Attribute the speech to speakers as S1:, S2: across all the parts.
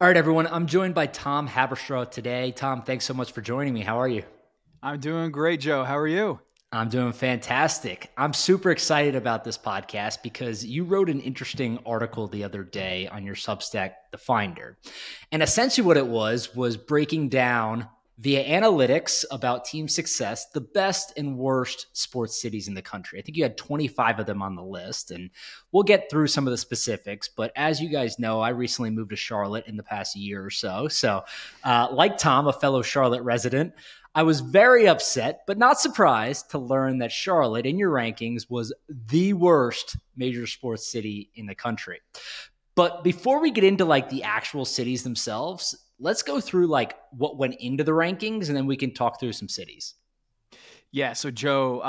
S1: All right, everyone. I'm joined by Tom Haberstroh today. Tom, thanks so much for joining me. How are you?
S2: I'm doing great, Joe. How are you?
S1: I'm doing fantastic. I'm super excited about this podcast because you wrote an interesting article the other day on your Substack, The Finder. And essentially what it was breaking down via analytics about team success, the best and worst sports cities in the country. I think you had 25 of them on the list, and we'll get through some of the specifics. But as you guys know, I recently moved to Charlotte in the past year or so. So like Tom, a fellow Charlotte resident, I was very upset, but not surprised to learn that Charlotte in your rankings was the worst major sports city in the country. But before we get into like the actual cities themselves, let's go through like what went into the rankings and then we can talk through some cities.
S2: Yeah. So Joe,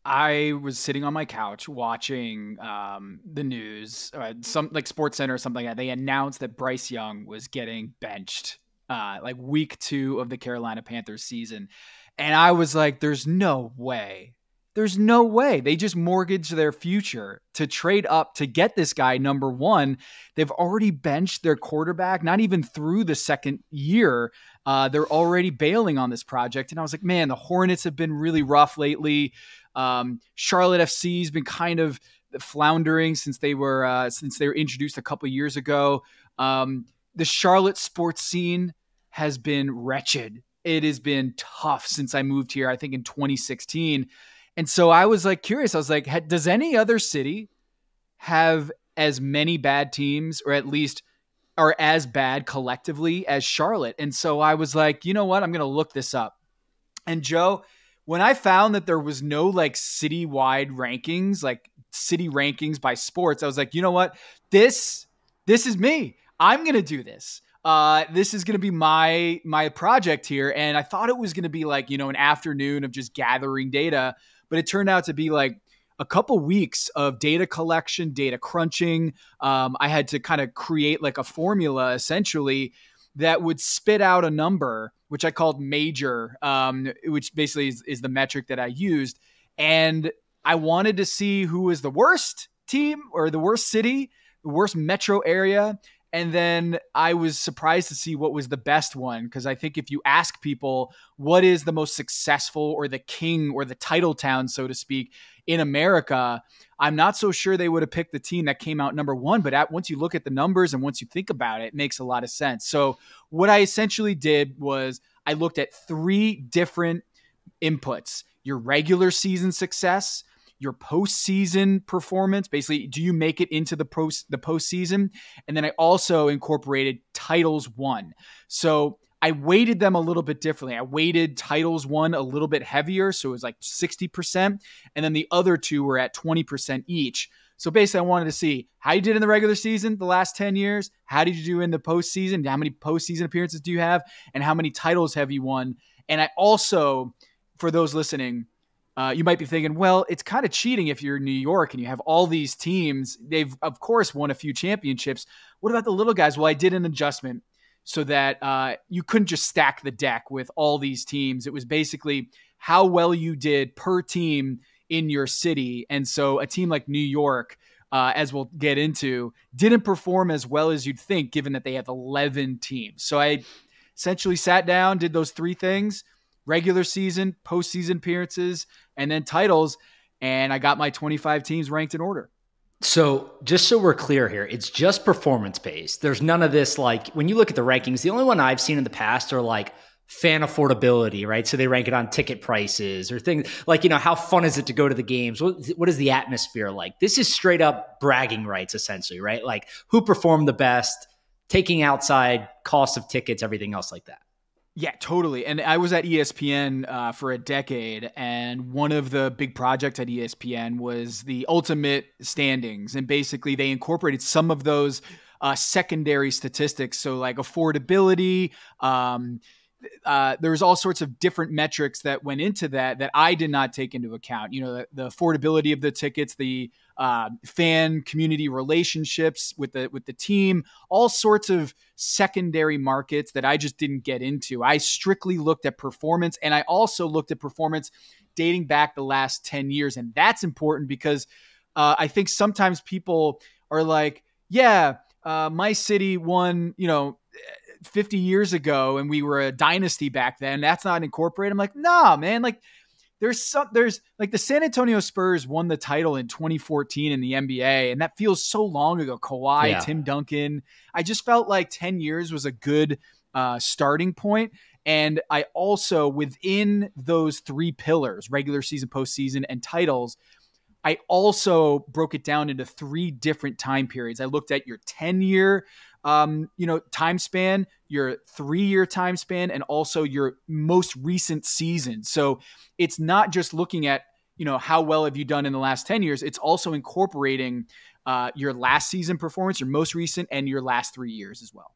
S2: I was sitting on my couch watching the news, some like Sports Center or something like that. They announced that Bryce Young was getting benched like week 2 of the Carolina Panthers season. And I was like, there's no way. There's no way. They just mortgaged their future to trade up to get this guy, number one. They've already benched their quarterback, not even through the second year. They're already bailing on this project. And I was like, man, the Hornets have been really rough lately. Charlotte FC has been kind of floundering since they were introduced a couple years ago. The Charlotte sports scene has been wretched. It has been tough since I moved here, I think in 2016. And so I was like curious. I was like, does any other city have as many bad teams, or at least are as bad collectively as Charlotte? And so I was like, you know what? I'm going to look this up. And Joe, when I found that there was no like citywide rankings, like city rankings by sports, I was like, you know what? This is me. I'm going to do this. This is going to be my project here. And I thought it was going to be like, an afternoon of just gathering data, but it turned out to be like a couple weeks of data collection, data crunching. I had to kind of create like a formula essentially that would spit out a number, which I called major, which basically is the metric that I used. And I wanted to see who was the worst team or the worst city, the worst metro area. And then I was surprised to see what was the best one, because I think if you ask people what is the most successful or the king or the title town, so to speak, in America, I'm not so sure they would have picked the team that came out number one. But once you look at the numbers and once you think about it, it makes a lot of sense. So what I essentially did was I looked at 3 different inputs: your regular season success, your postseason performance. Basically, do you make it into the postseason? And then I also incorporated titles won. So I weighted them a little bit differently. I weighted titles won a little bit heavier. So it was like 60%. And then the other 2 were at 20% each. So basically, I wanted to see how you did in the regular season the last 10 years. How did you do in the postseason? How many postseason appearances do you have? And how many titles have you won? And I also, for those listening, you might be thinking, well, it's kind of cheating if you're in New York and you have all these teams. They've, of course, won a few championships. What about the little guys? Well, I did an adjustment so that you couldn't just stack the deck with all these teams. It was basically how well you did per team in your city. And so a team like New York, as we'll get into, didn't perform as well as you'd think, given that they have 11 teams. So I essentially sat down, did those 3 things: regular season, postseason appearances, and then titles. And I got my 25 teams ranked in order.
S1: So just so we're clear here, it's just performance based. There's none of this, like when you look at the rankings, the only one I've seen in the past are like fan affordability, right? So they rank it on ticket prices or things like, how fun is it to go to the games? What is the atmosphere like? This is straight up bragging rights, essentially, right? Like who performed the best, taking outside cost of tickets, everything else like that.
S2: Yeah, totally. And I was at ESPN for a decade, and one of the big projects at ESPN was the ultimate standings. And basically they incorporated some of those secondary statistics. So like affordability, there was all sorts of different metrics that went into that I did not take into account. The affordability of the tickets, the fan community relationships with the team, all sorts of secondary markets that I just didn't get into. I strictly looked at performance, and I also looked at performance dating back the last 10 years. And that's important because I think sometimes people are like, yeah, my city won, 50 years ago and we were a dynasty back then. That's not incorporated. I'm like, nah, man. Like there's like the San Antonio Spurs won the title in 2014 in the NBA. And that feels so long ago. Kawhi, Tim Duncan. I just felt like 10 years was a good starting point. And I also, within those three pillars, regular season, postseason, and titles, I also broke it down into three different time periods. I looked at your 10-year time span, your 3-year time span, and also your most recent season. So it's not just looking at, how well have you done in the last 10 years. It's also incorporating your last season performance, your most recent, and your last 3 years as well.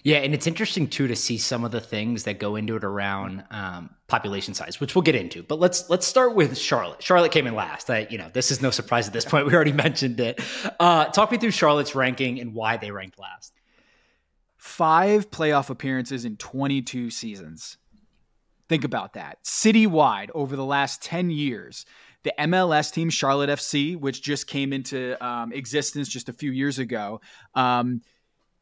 S1: Yeah, and it's interesting too to see some of the things that go into it around population size, which we'll get into. But let's start with Charlotte. Charlotte came in last. This is no surprise at this point. We already mentioned it. Talk me through Charlotte's ranking and why they ranked last.
S2: 5 playoff appearances in 22 seasons. Think about that. Citywide over the last 10 years. The MLS team, Charlotte FC, which just came into existence just a few years ago.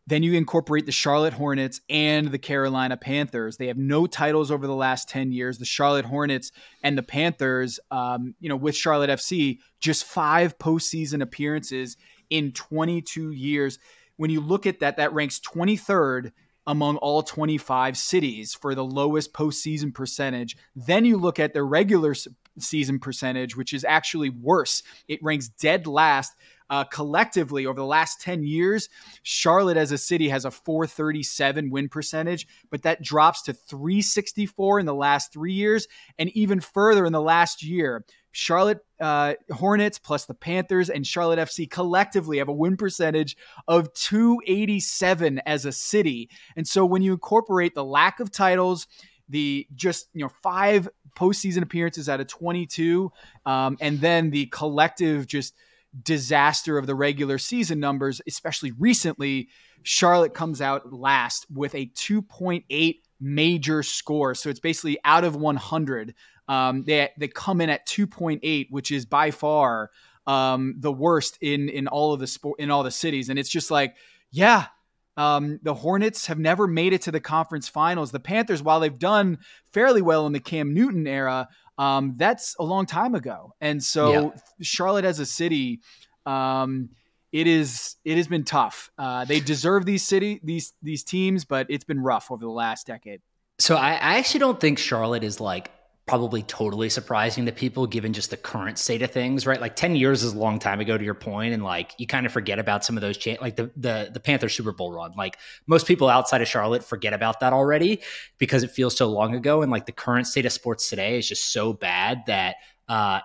S2: Then you incorporate the Charlotte Hornets and the Carolina Panthers. They have no titles over the last 10 years. The Charlotte Hornets and the Panthers, with Charlotte FC, just 5 postseason appearances in 22 years. When you look at that, that ranks 23rd among all 25 cities for the lowest postseason percentage. Then you look at the regular season percentage, which is actually worse. It ranks dead last. Collectively, over the last 10 years, Charlotte as a city has a .437 win percentage, but that drops to .364 in the last 3 years, and even further in the last year. Charlotte Hornets plus the Panthers and Charlotte FC collectively have a win percentage of .287 as a city. And so when you incorporate the lack of titles, the just 5 postseason appearances out of 22, and then the collective just disaster of the regular season numbers, especially recently, Charlotte comes out last with a 2.8 major score. So it's basically out of 100. They come in at 2.8, which is by far the worst in all of in all the cities. And it's just like, the Hornets have never made it to the conference finals. The Panthers, while they've done fairly well in the Cam Newton era, that's a long time ago. And so Charlotte as a city, it has been tough. They deserve these teams, but it's been rough over the last decade.
S1: So I actually don't think Charlotte is probably totally surprising to people given just the current state of things, right? 10 years is a long time ago to your point, and you kind of forget about some of those the Panthers Super Bowl run. Most people outside of Charlotte forget about that already because it feels so long ago, and the current state of sports today is just so bad that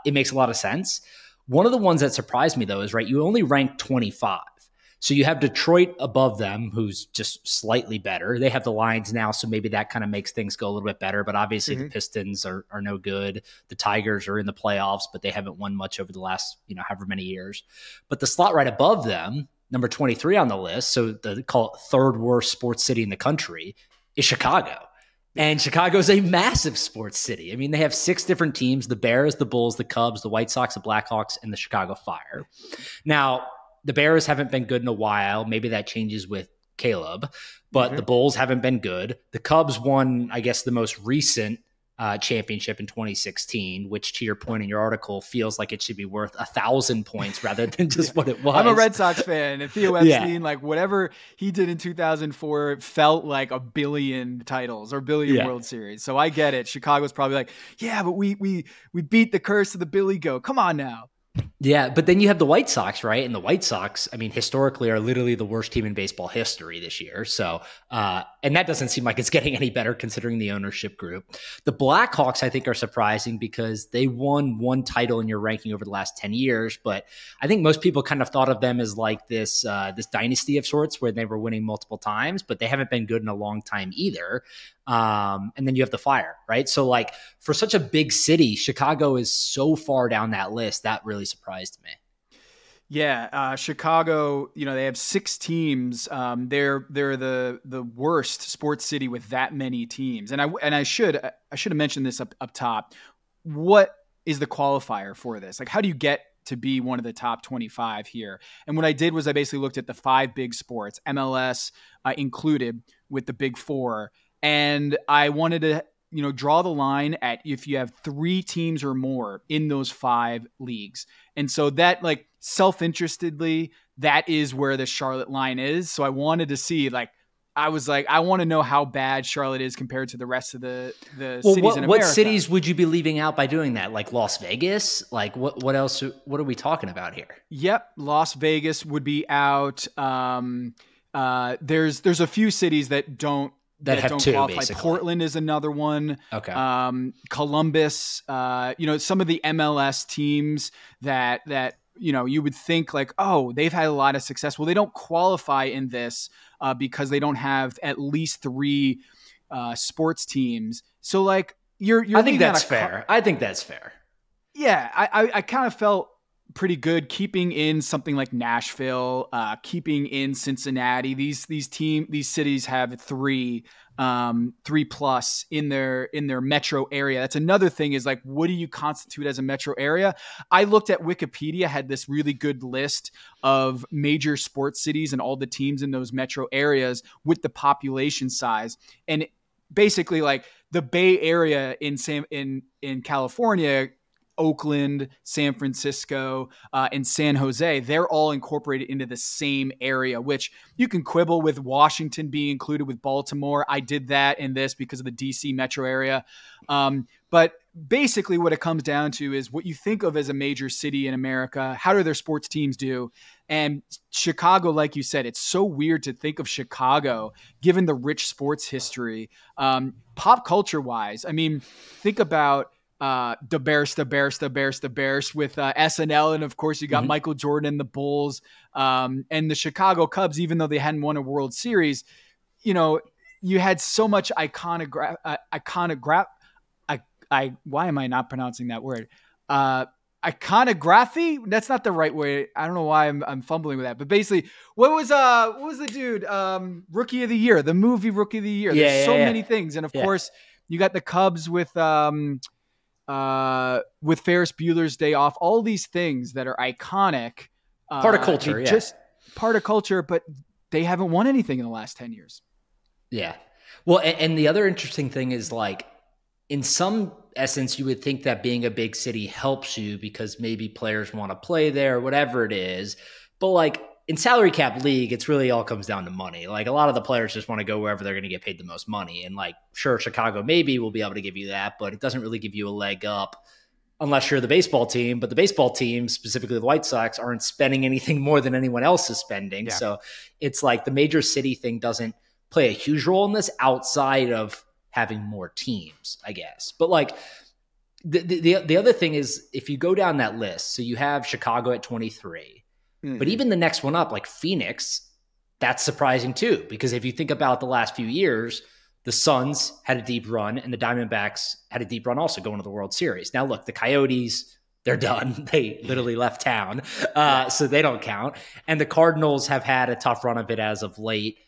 S1: it makes a lot of sense. One of the ones that surprised me though is you only ranked 25. So you have Detroit above them, who's just slightly better. They have the Lions now, so maybe that kind of makes things go a little bit better. But obviously the Pistons are no good. The Tigers are in the playoffs, but they haven't won much over the last, however many years. But the slot right above them, number 23 on the list, so they call it third worst sports city in the country, is Chicago. And Chicago is a massive sports city. I mean, they have 6 different teams: the Bears, the Bulls, the Cubs, the White Sox, the Blackhawks, and the Chicago Fire. Now, the Bears haven't been good in a while. Maybe that changes with Caleb, but the Bulls haven't been good. The Cubs won, I guess, the most recent championship in 2016, which, to your point in your article, feels like it should be worth 1,000 points rather than just what it was.
S2: I'm a Red Sox fan, and Theo Epstein, whatever he did in 2004 felt like a billion titles or billion World Series. So I get it. Chicago's probably but we beat the curse of the Billy Goat. Come on now.
S1: Yeah, but then you have the White Sox, right? And the White Sox, I mean, historically are literally the worst team in baseball history this year. So, and that doesn't seem like it's getting any better considering the ownership group. The Blackhawks, I think, are surprising because they won 1 title in your ranking over the last 10 years. But I think most people kind of thought of them as this dynasty of sorts where they were winning multiple times, but they haven't been good in a long time either. And then you have the Fire, right? So for such a big city, Chicago is so far down that list. That really surprised me.
S2: Yeah. Chicago, they have 6 teams. They're the worst sports city with that many teams. And I should have mentioned this up top. What is the qualifier for this? How do you get to be one of the top 25 here. And what I did was I basically looked at the 5 big sports, MLS included with the big 4. And I wanted to, draw the line at if you have 3 teams or more in those 5 leagues. And so that, like, self-interestedly, that is where the Charlotte line is. So I wanted to see, I was like, I want to know how bad Charlotte is compared to the rest of the cities in America.
S1: What cities would you be leaving out by doing that? Like Las Vegas? Like what else? What are we talking about here?
S2: Yep. Las Vegas would be out. There's a few cities that don't
S1: have
S2: don't
S1: 2,
S2: qualify.
S1: basically.
S2: Portland is another one.
S1: Okay.
S2: Columbus, some of the MLS teams that you would think like, oh, they've had a lot of success. Well, they don't qualify in this because they don't have at least 3 sports teams. So like
S1: I think that's fair. I think that's fair.
S2: Yeah, I kind of felt pretty good keeping in something like Nashville, keeping in Cincinnati. These cities have 3 plus in their metro area. That's another thing, is like, what do you constitute as a metro area? I looked at Wikipedia, had this really good list of major sports cities and all the teams in those metro areas with the population size. And basically, like, the Bay Area in California, Oakland, San Francisco, and San Jose, they're all incorporated into the same area, which you can quibble with Washington being included with Baltimore. I did that in this because of the DC metro area. But basically what it comes down to is what you think of as a major city in America. How do their sports teams do? And Chicago, like you said, it's so weird to think of Chicago, given the rich sports history. Pop culture wise, I mean, think about the Bears with SNL. And of course you got Michael Jordan and the Bulls, and the Chicago Cubs, even though they hadn't won a World Series, you had so much why am I not pronouncing that word? Iconography? That's not the right way. I don't know why I'm fumbling with that, but basically what was the dude, Rookie of the Year, the movie Rookie of the Year. There's so many things. And of course you got the Cubs with Ferris Bueller's Day Off, all these things that are iconic.
S1: Part of culture,
S2: just part of culture, but they haven't won anything in the last 10 years.
S1: Yeah. Well, and the other interesting thing is, like, in some essence, you would think that being a big city helps you because maybe players want to play there, whatever it is. But like in salary cap league, it's really all comes down to money. Like, a lot of the players just want to go wherever they're going to get paid the most money. And like, sure, Chicago maybe will be able to give you that, but it doesn't really give you a leg up unless you're the baseball team. But the baseball team, specifically the White Sox, aren't spending anything more than anyone else is spending. Yeah. So it's like the major city thing doesn't play a huge role in this outside of having more teams, I guess. But like the other thing is, if you go down that list, so you have Chicago at 23, but even the next one up, like Phoenix, that's surprising too, because if you think about the last few years, the Suns had a deep run and the Diamondbacks had a deep run also going to the World Series. Now look, the Coyotes, they're done. They literally left town, so they don't count. And the Cardinals have had a tough run of it as of late,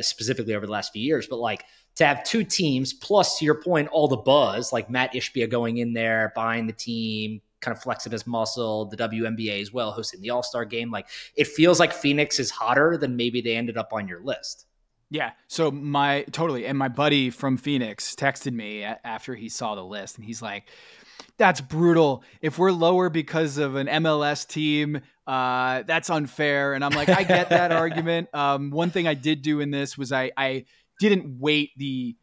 S1: specifically over the last few years. But like, to have 2 teams, plus, to your point, all the buzz, like Matt Ishbia going in there, buying the team, kind of flexing his muscle, the WNBA as well, hosting the All-Star game. Like, it feels like Phoenix is hotter than maybe they ended up on your list.
S2: Yeah. So my buddy from Phoenix texted me after he saw the list, and he's like, that's brutal. If we're lower because of an MLS team, that's unfair. And I'm like, I get that argument. One thing I did do in this was I didn't weight the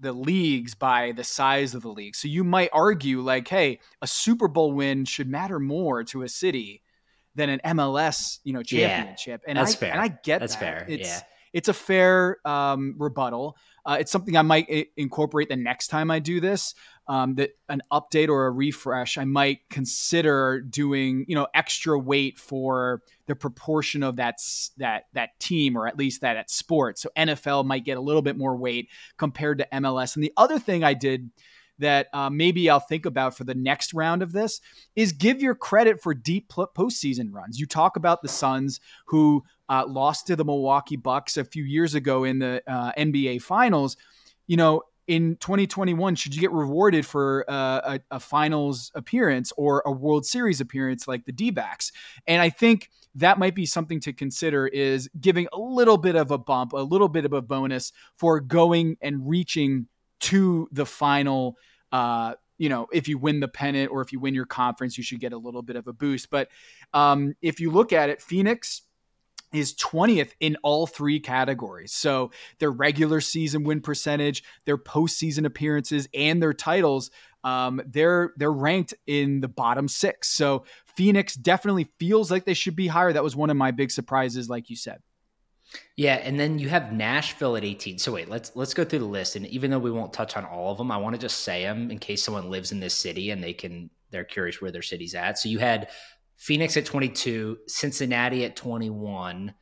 S2: leagues by the size of the league. So you might argue like, hey, a Super Bowl win should matter more to a city than an MLS, championship. And
S1: that's fair.
S2: And I get
S1: that's
S2: that.
S1: fair.
S2: It's a fair rebuttal. It's something I might incorporate the next time I do this. That an update or a refresh, I might consider doing, extra weight for the proportion of that team, or at least that at sports. So NFL might get a little bit more weight compared to MLS. And the other thing I did that maybe I'll think about for the next round of this is give your credit for deep postseason runs. You talk about the Suns, who lost to the Milwaukee Bucks a few years ago in the NBA Finals. in 2021, should you get rewarded for a finals appearance or a World Series appearance like the D-backs? And I think that might be something to consider, is giving a little bit of a bump, a little bit of a bonus for going and reaching to the final. If you win the pennant or if you win your conference, you should get a little bit of a boost. But if you look at it, Phoenix is 20th in all three categories. So their regular season win percentage, their postseason appearances, and their titles, they're ranked in the bottom 6. So Phoenix definitely feels like they should be higher. That was one of my big surprises, like you said.
S1: Yeah, and then you have Nashville at 18. So wait, let's go through the list. And even though we won't touch on all of them, I want to just say them in case someone lives in this city and they're curious where their city's at. So you had Phoenix at 22, Cincinnati at 21,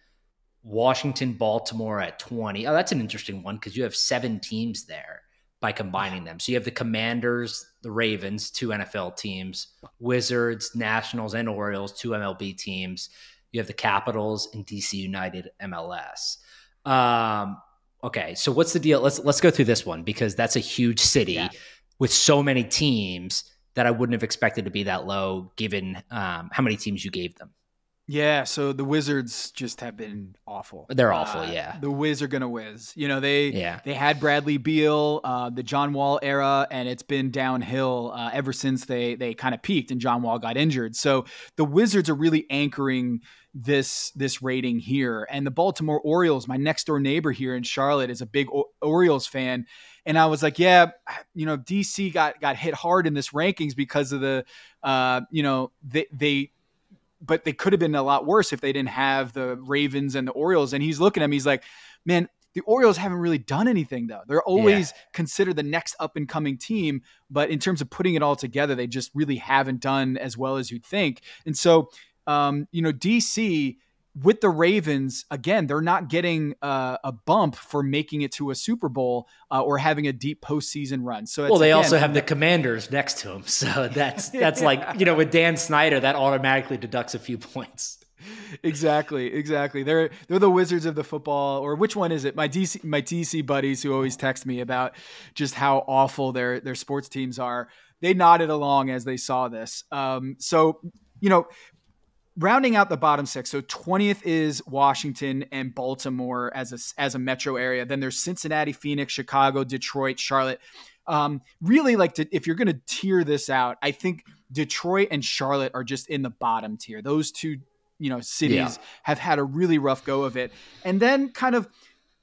S1: Washington, Baltimore at 20. Oh, that's an interesting one because you have 7 teams there by combining them. So you have the Commanders, the Ravens, 2 NFL teams, Wizards, Nationals, and Orioles, 2 MLB teams. You have the Capitals and DC United MLS. Okay, so what's the deal? Let's go through this one because that's a huge city with so many teams that I wouldn't have expected to be that low given how many teams you gave them.
S2: Yeah, so the Wizards just have been awful.
S1: They're awful, yeah.
S2: The Wiz are going to whiz. They had Bradley Beal, the John Wall era, and it's been downhill ever since they kind of peaked and John Wall got injured. So the Wizards are really anchoring this rating here. And the Baltimore Orioles, my next door neighbor here in Charlotte, is a big Orioles fan. And I was like, DC got hit hard in this rankings because of the, but they could have been a lot worse if they didn't have the Ravens and the Orioles. And he's looking at me, he's like, man, the Orioles haven't really done anything though. They're always considered the next up and coming team, but in terms of putting it all together, they just really haven't done as well as you'd think. And so, DC with the Ravens, again, they're not getting a bump for making it to a Super Bowl or having a deep postseason run. So
S1: they also have the Commanders next to them. So that's like, with Dan Snyder, that automatically deducts a few points.
S2: Exactly. They're the Wizards of the football, or which one is it? My DC buddies who always text me about just how awful their sports teams are. They nodded along as they saw this. Rounding out the bottom 6, so 20th is Washington and Baltimore as a metro area. Then there's Cincinnati, Phoenix, Chicago, Detroit, Charlotte. Really, if you're going to tier this out, I think Detroit and Charlotte are just in the bottom tier. Those two, cities have had a really rough go of it. And then kind of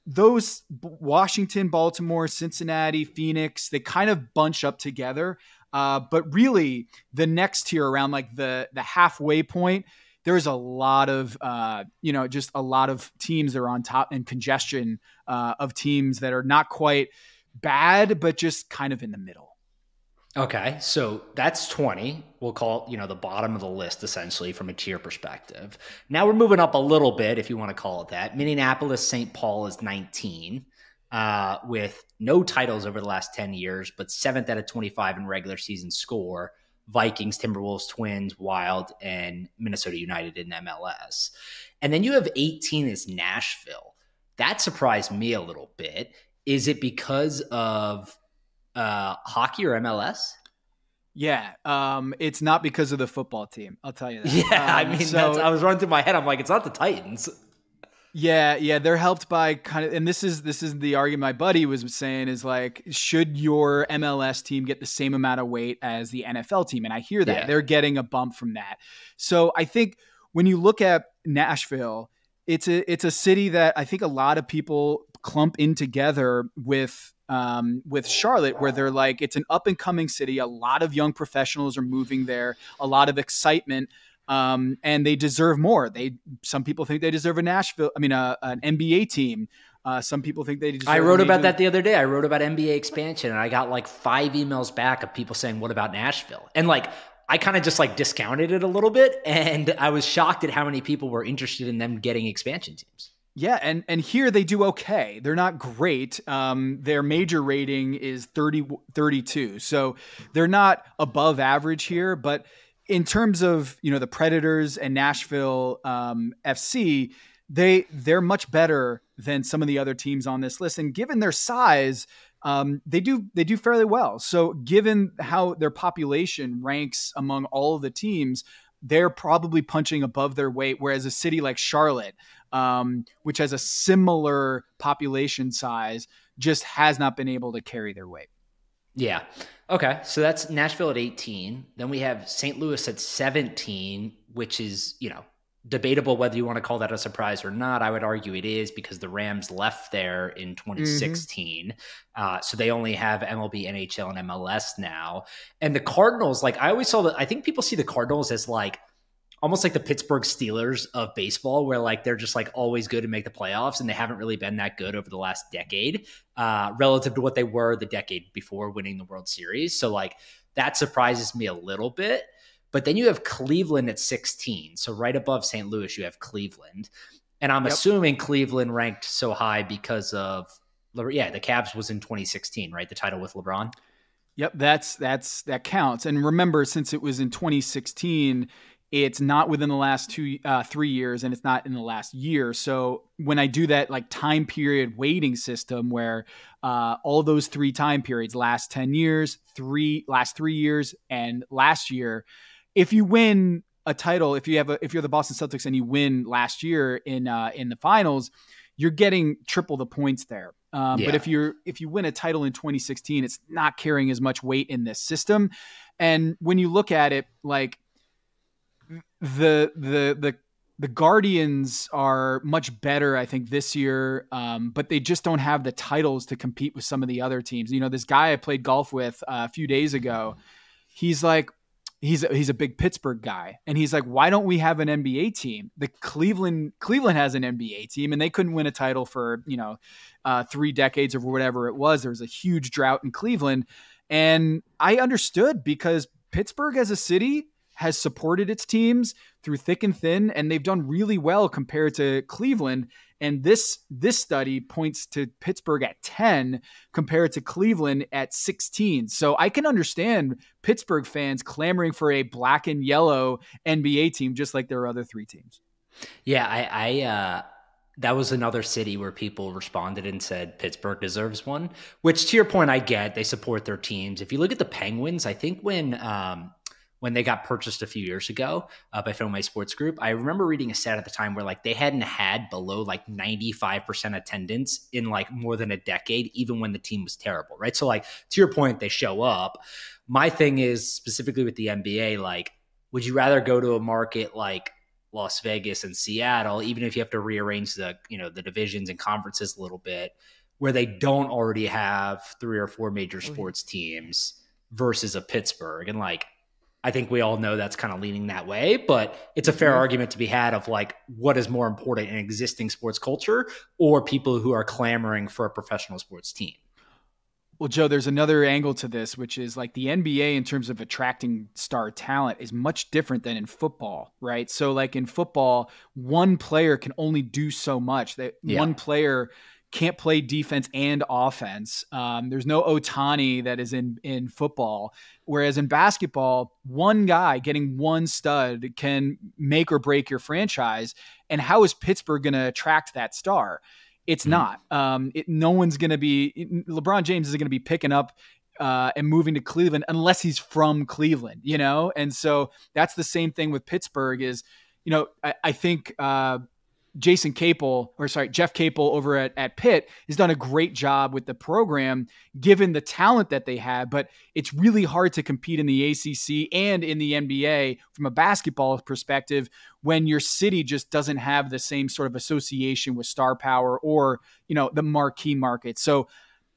S2: those Washington, Baltimore, Cincinnati, Phoenix, they kind of bunch up together. But really, the next tier around the halfway point, there's a lot of, just a lot of teams that are on top and congestion of teams that are not quite bad, but just kind of in the middle.
S1: Okay, so that's 20. We'll call it, the bottom of the list, essentially, from a tier perspective. Now we're moving up a little bit, if you want to call it that. Minneapolis, St. Paul is 19. With no titles over the last 10 years, but 7th out of 25 in regular season score. Vikings, Timberwolves, Twins, Wild, and Minnesota United in MLS. And then you have 18 is Nashville. That surprised me a little bit. Is it because of hockey or MLS?
S2: Yeah, it's not because of the football team. I'll tell you that.
S1: Yeah, I was running through my head. I'm like, it's not the Titans.
S2: Yeah, they're helped by kind of, and this is the argument my buddy was saying is should your MLS team get the same amount of weight as the NFL team? And I hear that they're getting a bump from that. So I think when you look at Nashville, it's a city that I think a lot of people clump in together with Charlotte, where they're it's an up and coming city. A lot of young professionals are moving there, a lot of excitement. And they deserve more. Some people think they deserve an NBA team. Some people think they deserve.
S1: I wrote about that the other day. I wrote about NBA expansion, and I got 5 emails back of people saying, "What about Nashville?" And I kind of just discounted it a little bit, and I was shocked at how many people were interested in them getting expansion teams.
S2: Yeah, and here they do okay. They're not great. Their major rating is 32, so they're not above average here, but in terms of, the Predators and Nashville FC, they're much better than some of the other teams on this list. And given their size, they do fairly well. So given how their population ranks among all of the teams, they're probably punching above their weight. Whereas a city like Charlotte, which has a similar population size, just has not been able to carry their weight.
S1: Yeah. Okay. So that's Nashville at 18. Then we have St. Louis at 17, which is, debatable whether you want to call that a surprise or not. I would argue it is because the Rams left there in 2016. So they only have MLB, NHL, and MLS now. And the Cardinals, I always saw that, I think people see the Cardinals as almost like the Pittsburgh Steelers of baseball, where they're just always good to make the playoffs, and they haven't really been that good over the last decade relative to what they were the decade before winning the World Series. So that surprises me a little bit. But then you have Cleveland at 16. So right above St. Louis, you have Cleveland. And I'm assuming Cleveland ranked so high because of, the Cavs was in 2016, right? The title with LeBron.
S2: Yep, that counts. And remember, since it was in 2016, it's not within the last 3 years, and it's not in the last year. So when I do that time period weighting system where all those 3 time periods, last 10 years, last 3 years, and last year, if you win a title, if you're the Boston Celtics and you win last year in the finals, you're getting triple the points there. But if you win a title in 2016, it's not carrying as much weight in this system. And when you look at it, the Guardians are much better, I think, this year, but they just don't have the titles to compete with some of the other teams. This guy I played golf with a few days ago, he's a big Pittsburgh guy, and he's like, why don't we have an NBA team? The Cleveland has an NBA team, and they couldn't win a title for 3 decades or whatever it was. There was a huge drought in Cleveland, and I understood because Pittsburgh as a city has supported its teams through thick and thin, and they've done really well compared to Cleveland. And this study points to Pittsburgh at 10 compared to Cleveland at 16. So I can understand Pittsburgh fans clamoring for a black and yellow NBA team, just like their other 3 teams.
S1: Yeah, I that was another city where people responded and said Pittsburgh deserves one, which to your point, I get. They support their teams. If you look at the Penguins, I think when they got purchased a few years ago by Fenway Sports Group, I remember reading a stat at the time where they hadn't had below 95% attendance in more than a decade, even when the team was terrible, right? So to your point, they show up. My thing is specifically with the NBA, would you rather go to a market like Las Vegas and Seattle, even if you have to rearrange the divisions and conferences a little bit, where they don't already have 3 or 4 major sports teams versus a Pittsburgh? And I think we all know that's kind of leaning that way, but it's a fair argument to be had of what is more important, an existing sports culture or people who are clamoring for a professional sports team?
S2: Well, Joe, there's another angle to this, which is the NBA in terms of attracting star talent is much different than in football, right? So in football, one player can only do so much. One player can't play defense and offense. There's no Ohtani that is in football. Whereas in basketball, one guy getting one stud can make or break your franchise. And how is Pittsburgh going to attract that star? It's not. No one's going to be – LeBron James isn't going to be picking up and moving to Cleveland unless he's from Cleveland, And so that's the same thing with Pittsburgh is, I think Jeff Capel over at Pitt has done a great job with the program, given the talent that they have, but it's really hard to compete in the ACC and in the NBA from a basketball perspective when your city just doesn't have the same sort of association with star power or, the marquee market. So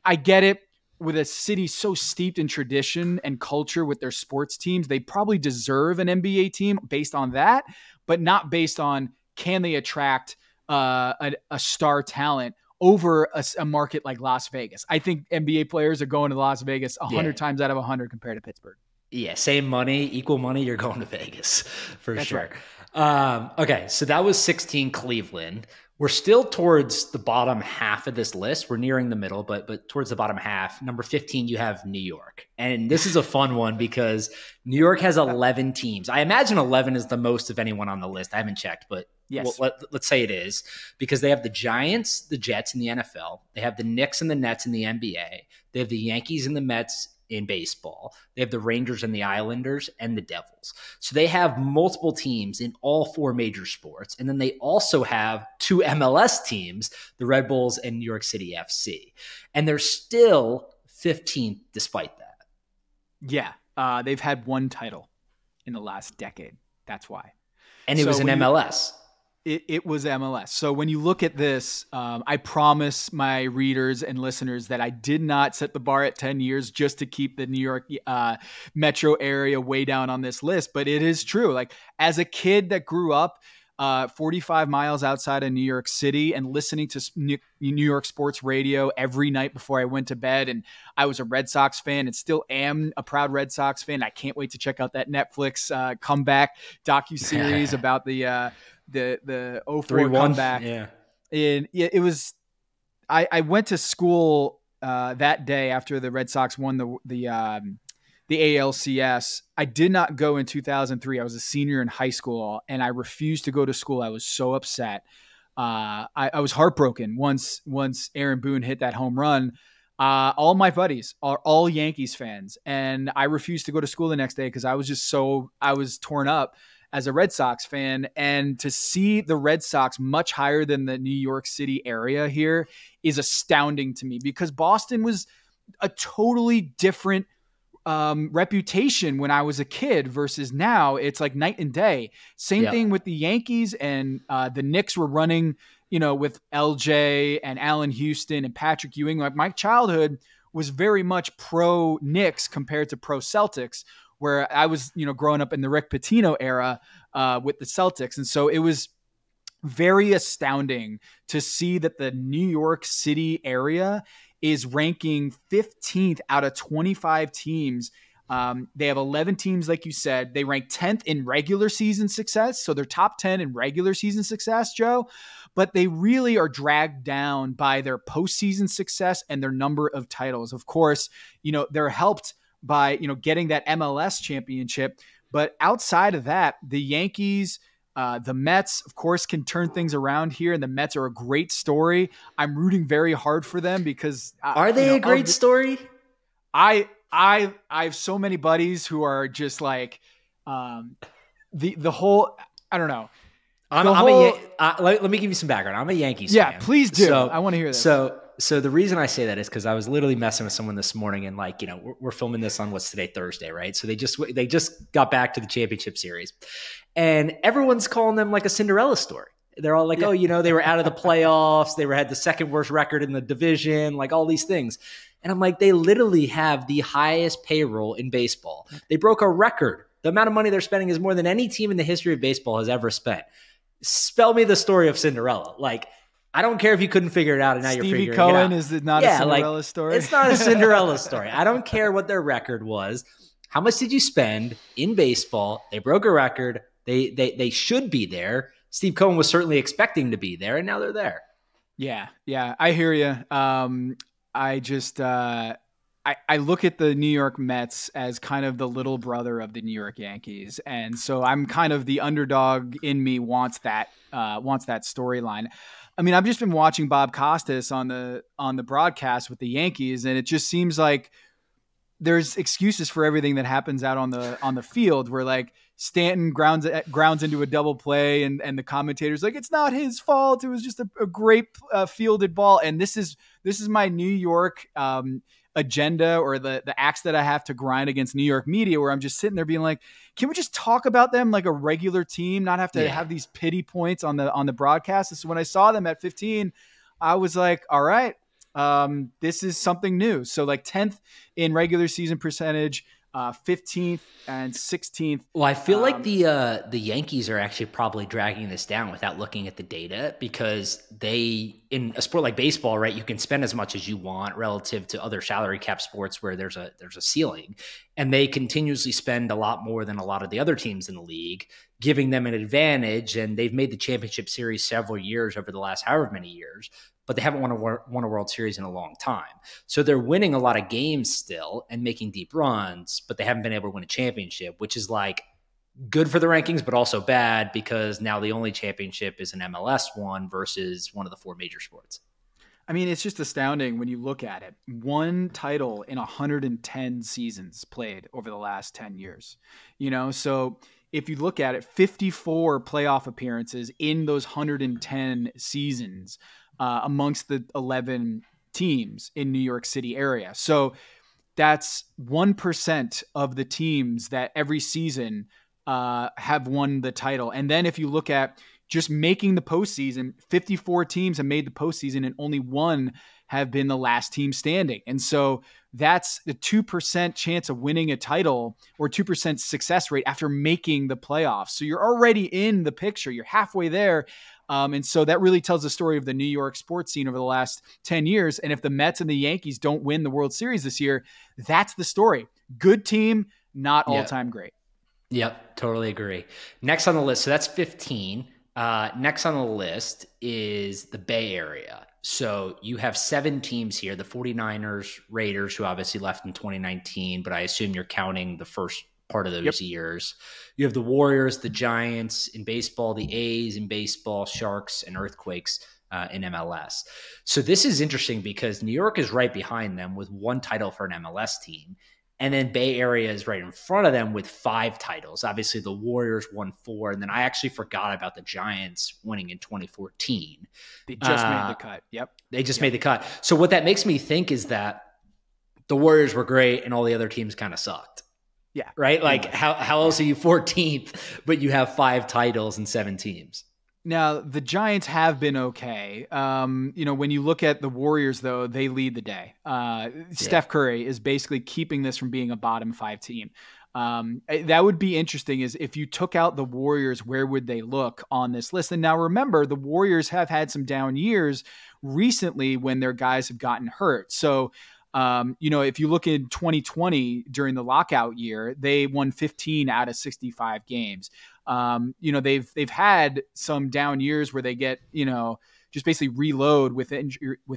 S2: I get it. With a city so steeped in tradition and culture with their sports teams, they probably deserve an NBA team based on that, but not based on can they attract a star talent over a market like Las Vegas. I think NBA players are going to Las Vegas 100 times out of 100 compared to Pittsburgh.
S1: Yeah, same money, equal money, you're going to Vegas for
S2: That's
S1: sure.
S2: Right.
S1: Okay, so that was 16 Cleveland. We're still towards the bottom half of this list. We're nearing the middle, but towards the bottom half. Number 15, you have New York. And this is a fun one because New York has 11 teams. I imagine 11 is the most of anyone on the list. I haven't checked, but
S2: Yes.
S1: Well, let's say it is, because they have the Giants, the Jets in the NFL. They have the Knicks and the Nets in the NBA. They have the Yankees and the Mets in baseball. They have the Rangers and the Islanders and the Devils. So they have multiple teams in all 4 major sports. And then they also have 2 MLS teams, the Red Bulls and New York City FC. And they're still 15th despite that.
S2: Yeah. They've had 1 title in the last decade. That's why.
S1: And it was in MLS.
S2: It was MLS. So when you look at this, I promise my readers and listeners that I did not set the bar at 10 years just to keep the New York metro area way down on this list. But it is true. Like, as a kid that grew up 45 miles outside of New York City and listening to New York sports radio every night before I went to bed, and I was a Red Sox fan and still am a proud Red Sox fan. I can't wait to check out that Netflix comeback docuseries about the 0-4 comeback.
S1: Yeah.
S2: And it was, I went to school that day after the Red Sox won the ALCS. I did not go in 2003. I was a senior in high school and I refused to go to school. I was so upset. I was heartbroken once Aaron Boone hit that home run. All my buddies are all Yankees fans, and I refused to go to school the next day because I was torn up as a Red Sox fan. And to see the Red Sox much higher than the New York City area here is astounding to me, because Boston was a totally different reputation when I was a kid versus now. It's like night and day. Same thing with the Yankees, and the Knicks were running, with LJ and Allen Houston and Patrick Ewing. Like, my childhood was very much pro Knicks compared to pro Celtics, where I was, growing up in the Rick Pitino era with the Celtics. And so it was very astounding to see that the New York City area is ranking 15th out of 25 teams. They have 11 teams, like you said. They rank 10th in regular season success. So they're top 10 in regular season success, Joe. But they really are dragged down by their postseason success and their number of titles. Of course, they're helped by, getting that MLS championship. But outside of that, the Yankees, the Mets, of course, can turn things around here, and the Mets are a great story. I'm rooting very hard for them because
S1: are they a great story?
S2: I have so many buddies who are just like the whole. I don't know.
S1: Let me give you some background. I'm a Yankees fan.
S2: Yeah, please do. I want to hear this.
S1: So the reason I say that is because I was literally messing with someone this morning, and we're filming this on what's today, Thursday, right? So they just got back to the championship series, and everyone's calling them like a Cinderella story. They're all like, they were out of the playoffs. They had the second worst record in the division, like all these things. And I'm like, they literally have the highest payroll in baseball. They broke a record. The amount of money they're spending is more than any team in the history of baseball has ever spent. Spell me the story of Cinderella. Like, I don't care if you couldn't figure it out and now you're figuring
S2: Cohen,
S1: it out.
S2: Is it not a Cinderella story?
S1: It's not a Cinderella story. I don't care what their record was. How much did you spend in baseball? They broke a record. They should be there. Steve Cohen was certainly expecting to be there, and now they're there.
S2: Yeah, I hear you. I just I look at the New York Mets as kind of the little brother of the New York Yankees, and so I'm kind of the underdog in me wants that storyline. I mean, I've just been watching Bob Costas on the broadcast with the Yankees, and it just seems like there's excuses for everything that happens out on the field, where like Stanton grounds into a double play, and the commentator's like, it's not his fault. It was just a great fielded ball. And this is my New York agenda, or the axe that I have to grind against New York media, where I'm just sitting there being like, can we just talk about them like a regular team, not have to have these pity points on the broadcast? So when I saw them at 15, I was like, all right, this is something new. So like 10th in regular season percentage, 15th and 16th.
S1: Well, I feel like the Yankees are actually probably dragging this down without looking at the data, because in a sport like baseball, right, you can spend as much as you want relative to other salary cap sports where there's a ceiling, and they continuously spend a lot more than a lot of the other teams in the league, giving them an advantage. And they've made the championship series several years over the last however many years, but they haven't won a World Series in a long time. So they're winning a lot of games still and making deep runs, but they haven't been able to win a championship, which is like good for the rankings, but also bad because now the only championship is an MLS one versus one of the four major sports.
S2: I mean, it's just astounding when you look at it. One title in 110 seasons played over the last 10 years. So if you look at it, 54 playoff appearances in those 110 seasons amongst the 11 teams in New York City area. So that's 1% of the teams that every season have won the title. And then if you look at just making the postseason, 54 teams have made the postseason and only one have been the last team standing. And so that's the 2% chance of winning a title or 2% success rate after making the playoffs. So you're already in the picture. You're halfway there. And so that really tells the story of the New York sports scene over the last 10 years. And if the Mets and the Yankees don't win the World Series this year, that's the story. Good team, not all-time great.
S1: Yep, totally agree. Next on the list, so that's 15. Next on the list is the Bay Area. So you have 7 teams here, the 49ers, Raiders, who obviously left in 2019, but I assume you're counting the first part of those years. You have the Warriors, the Giants in baseball, the A's in baseball, Sharks and Earthquakes in MLS. So this is interesting because New York is right behind them with 1 title for an MLS team. And then Bay Area is right in front of them with 5 titles. Obviously, the Warriors won 4. And then I actually forgot about the Giants winning in 2014.
S2: They just made the cut. Yep.
S1: They just made the cut. So what that makes me think is that the Warriors were great and all the other teams kind of sucked.
S2: Yeah.
S1: Right? Like, how else are you 14th, but you have 5 titles and 7 teams?
S2: Now, the Giants have been okay. When you look at the Warriors, though, they lead the day. Steph Curry is basically keeping this from being a bottom 5 team. That would be interesting is if you took out the Warriors, where would they look on this list? And now remember, the Warriors have had some down years recently when their guys have gotten hurt. So, if you look in 2020 during the lockout year, they won 15 out of 65 games. They've had some down years where they get, just basically reload with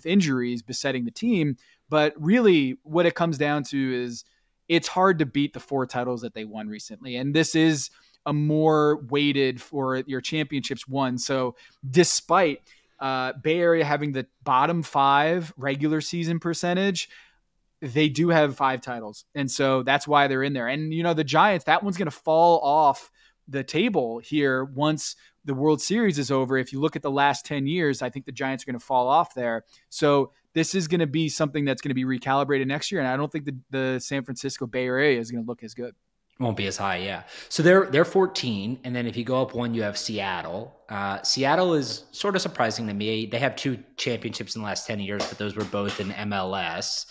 S2: injuries besetting the team. But really what it comes down to is it's hard to beat the 4 titles that they won recently. And this is a more weighted for your championships won. So despite Bay Area having the bottom 5 regular season percentage, they do have 5 titles. And so that's why they're in there. And, the Giants, that one's going to fall off the table here once the World Series is over. If you look at the last 10 years, I think the Giants are going to fall off there. So this is going to be something that's going to be recalibrated next year. And I don't think the San Francisco Bay Area is going to look as good.
S1: Won't be as high, yeah. So they're 14, and then if you go up 1, you have Seattle. Seattle is sort of surprising to me. They have 2 championships in the last 10 years, but those were both in MLS.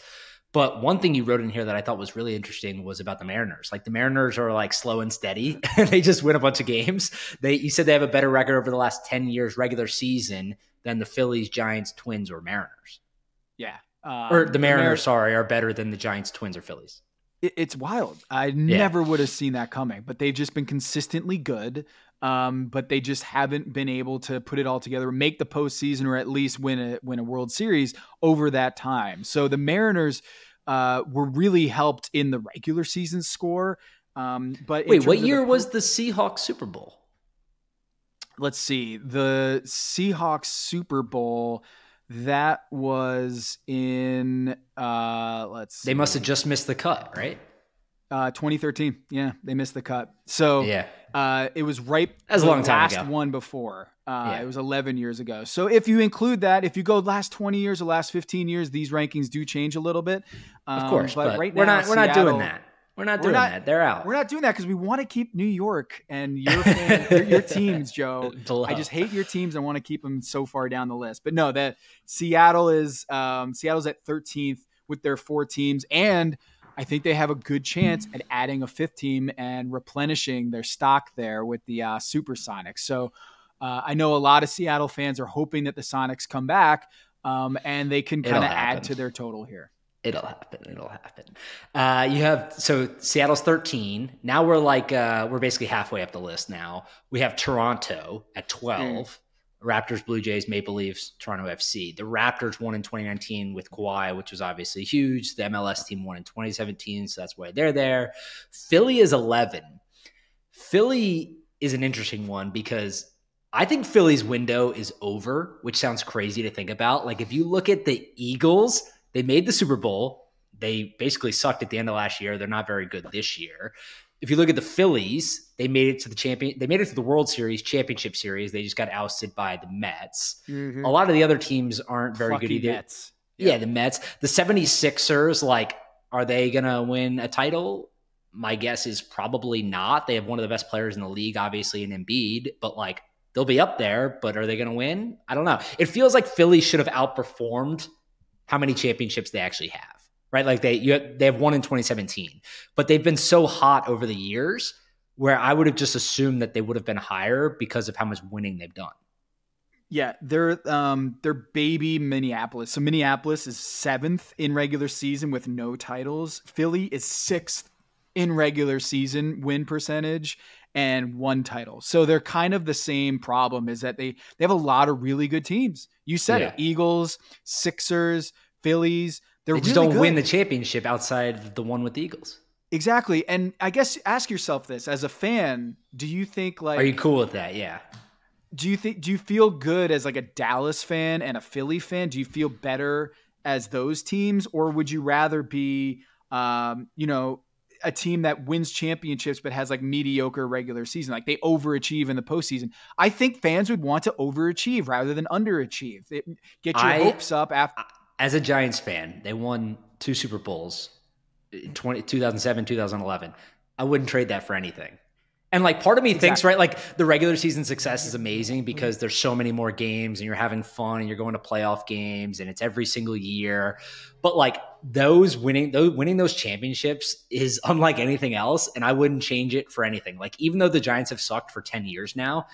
S1: But one thing you wrote in here that I thought was really interesting was about the Mariners. Like the Mariners are like slow and steady. They just win a bunch of games. You said they have a better record over the last 10 years regular season than the Phillies, Giants, Twins, or Mariners.
S2: Yeah.
S1: Or the Mariners, are better than the Giants, Twins, or Phillies.
S2: It's wild. I never would have seen that coming, but they've just been consistently good. But they just haven't been able to put it all together, make the postseason, or at least win a World Series over that time. So the Mariners were really helped in the regular season score. But
S1: wait, what year was the Seahawks Super Bowl?
S2: Let's see. The Seahawks Super Bowl, that was in let's see.
S1: They must have just missed the cut, right?
S2: 2013. Yeah, they missed the cut. So it was right
S1: as a long time ago.
S2: Last one before. It was 11 years ago. So if you include that, if you go last 20 years or last 15 years, these rankings do change a little bit.
S1: Of course, but
S2: right
S1: we're
S2: now,
S1: not doing that. We're not doing that. They're out.
S2: We're not doing that because we want to keep New York and your teams, Joe. I just hate your teams. I want to keep them so far down the list. But no, that Seattle's at 13th with their 4 teams, and I think they have a good chance at adding a 5th team and replenishing their stock there with the Supersonics. So I know a lot of Seattle fans are hoping that the Sonics come back and they can kind of add to their total here.
S1: It'll happen. So Seattle's 13. Now we're basically halfway up the list now. We have Toronto at 12. Raptors, Blue Jays, Maple Leafs, Toronto FC. The Raptors won in 2019 with Kawhi, which was obviously huge. The MLS team won in 2017, so that's why they're there. Philly is 11. Philly is an interesting one because I think Philly's window is over, which sounds crazy to think about. Like if you look at the Eagles, they made the Super Bowl. They basically sucked at the end of last year. They're not very good this year. If you look at the Phillies, they made it to They made it to the World Series, Championship Series. They just got ousted by the Mets.
S2: Mm-hmm.
S1: A lot of the other teams aren't very good either.
S2: Mets.
S1: Yeah, the Mets. The 76ers, like, are they going to win a title? My guess is probably not. They have one of the best players in the league, obviously, in Embiid, but like they'll be up there, but are they going to win? I don't know. It feels like Philly should have outperformed how many championships they actually have, right? Like they have one in 2017, but they've been so hot over the years where I would have just assumed that they would have been higher because of how much winning they've done.
S2: Yeah, they're baby Minneapolis. So Minneapolis is 7th in regular season with no titles. Philly is 6th in regular season win percentage and 1 title. So they're kind of the same problem, is that they have a lot of really good teams. You said it, Eagles, Sixers, Phillies. They
S1: just
S2: really
S1: don't
S2: good.
S1: win the championship outside of the one with the Eagles.
S2: Exactly. And I guess ask yourself this as a fan, do you think like,
S1: are you cool with that? Yeah.
S2: Do you feel good as like a Dallas fan and a Philly fan? Do you feel better as those teams, or would you rather be, a team that wins championships but has like mediocre regular season, like they overachieve in the postseason? I think fans would want to overachieve rather than underachieve. Get your hopes up.
S1: As a Giants fan, they won 2 Super Bowls, 2007, 2011. I wouldn't trade that for anything. And like part of me thinks, right, like the regular season success is amazing because there's so many more games and you're having fun and you're going to playoff games and it's every single year. But like winning those championships is unlike anything else. And I wouldn't change it for anything. Like even though the Giants have sucked for 10 years now,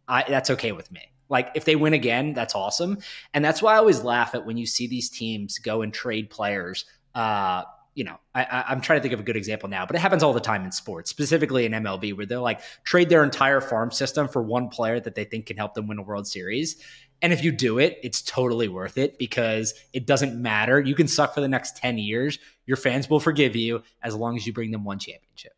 S1: that's okay with me. Like if they win again, that's awesome. And that's why I always laugh at when you see these teams go and trade players. I'm trying to think of a good example now, but it happens all the time in sports, specifically in MLB, where they'll like trade their entire farm system for one player that they think can help them win a World Series. And if you do it, it's totally worth it because it doesn't matter. You can suck for the next 10 years. Your fans will forgive you as long as you bring them one championship.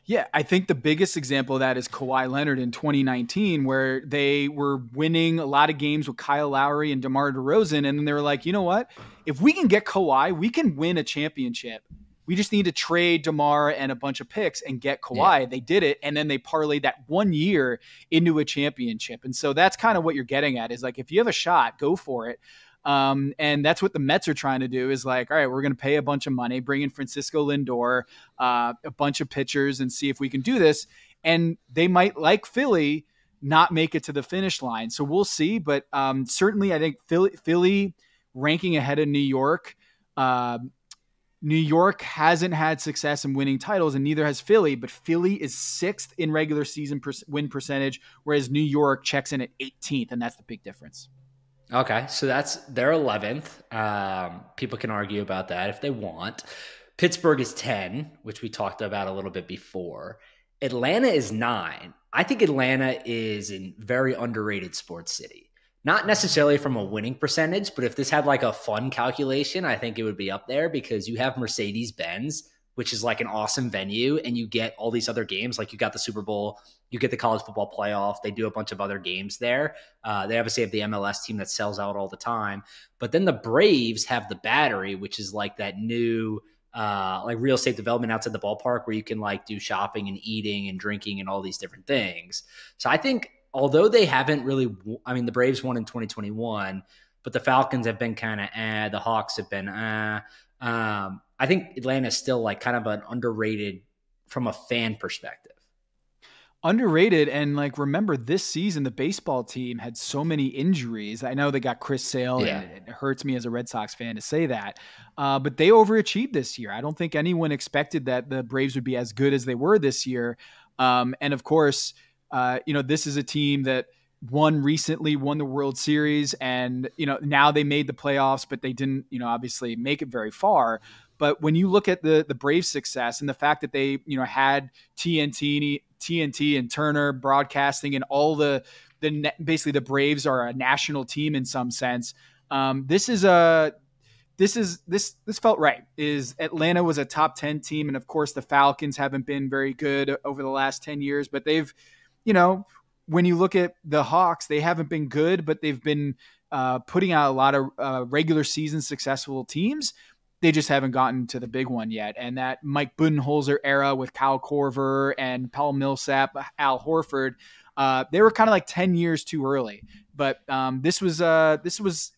S2: Yeah, I think the biggest example of that is Kawhi Leonard in 2019, where they were winning a lot of games with Kyle Lowry and DeMar DeRozan. And then they were like, you know what? If we can get Kawhi, we can win a championship. We just need to trade DeMar and a bunch of picks and get Kawhi. Yeah. They did it. And then they parlayed that 1 year into a championship. And so that's kind of what you're getting at, is like, if you have a shot, go for it. And that's what the Mets are trying to do, is like, all right, we're going to pay a bunch of money, bring in Francisco Lindor, a bunch of pitchers, and see if we can do this. And they might, like Philly, not make it to the finish line. So we'll see. But certainly I think Philly ranking ahead of New York. New York hasn't had success in winning titles, and neither has Philly, but Philly is 6th in regular season win percentage, whereas New York checks in at 18th, and that's the big difference.
S1: Okay, so they're 11th. People can argue about that if they want. Pittsburgh is 10, which we talked about a little bit before. Atlanta is 9. I think Atlanta is a very underrated sports city. Not necessarily from a winning percentage, but if this had like a fun calculation, I think it would be up there because you have Mercedes-Benz, which is like an awesome venue, and you get all these other games. Like you got the Super Bowl, you get the college football playoff. They do a bunch of other games there. They obviously have the MLS team that sells out all the time. But then the Braves have the Battery, which is like that new like real estate development outside the ballpark where you can like do shopping and eating and drinking and all these different things. So I think although they haven't really, the Braves won in 2021, but the Falcons have been kind of the Hawks have been I think Atlanta is still like kind of an underrated from a fan perspective.
S2: Underrated. And like, remember this season, the baseball team had so many injuries. I know they got Chris Sale, and it hurts me as a Red Sox fan to say that, but they overachieved this year. I don't think anyone expected that the Braves would be as good as they were this year. And of course, this is a team that won the World Series, and, now they made the playoffs, but they didn't, obviously make it very far. But when you look at the Braves' success and the fact that they, had TNT and Turner broadcasting, and all basically the Braves are a national team in some sense. This is a this felt right. Is Atlanta was a top 10 team, and of course the Falcons haven't been very good over the last 10 years, but they've, when you look at the Hawks, they haven't been good, but they've been putting out a lot of regular season successful teams. They just haven't gotten to the big one yet. And that Mike Budenholzer era with Kyle Korver and Paul Millsap, Al Horford, they were kind of like 10 years too early. But this was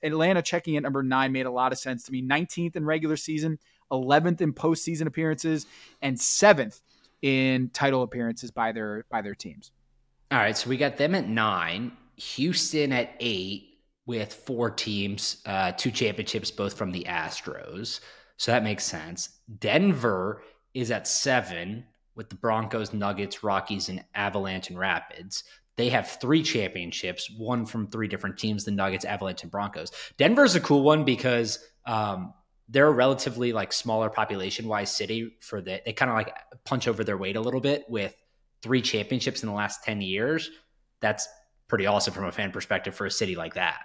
S2: Atlanta checking at number 9 made a lot of sense to me. 19th in regular season, 11th in postseason appearances, and 7th in title appearances by their teams.
S1: All right, so we got them at 9, Houston at 8 with 4 teams, 2 championships, both from the Astros. So that makes sense. Denver is at 7 with the Broncos, Nuggets, Rockies, and Avalanche and Rapids. They have 3 championships, 1 from 3 different teams, the Nuggets, Avalanche, and Broncos. Denver's a cool one because they're a relatively like smaller population-wise city for that. They kind of like punch over their weight a little bit with 3 championships in the last 10 years. That's pretty awesome from a fan perspective for a city like that.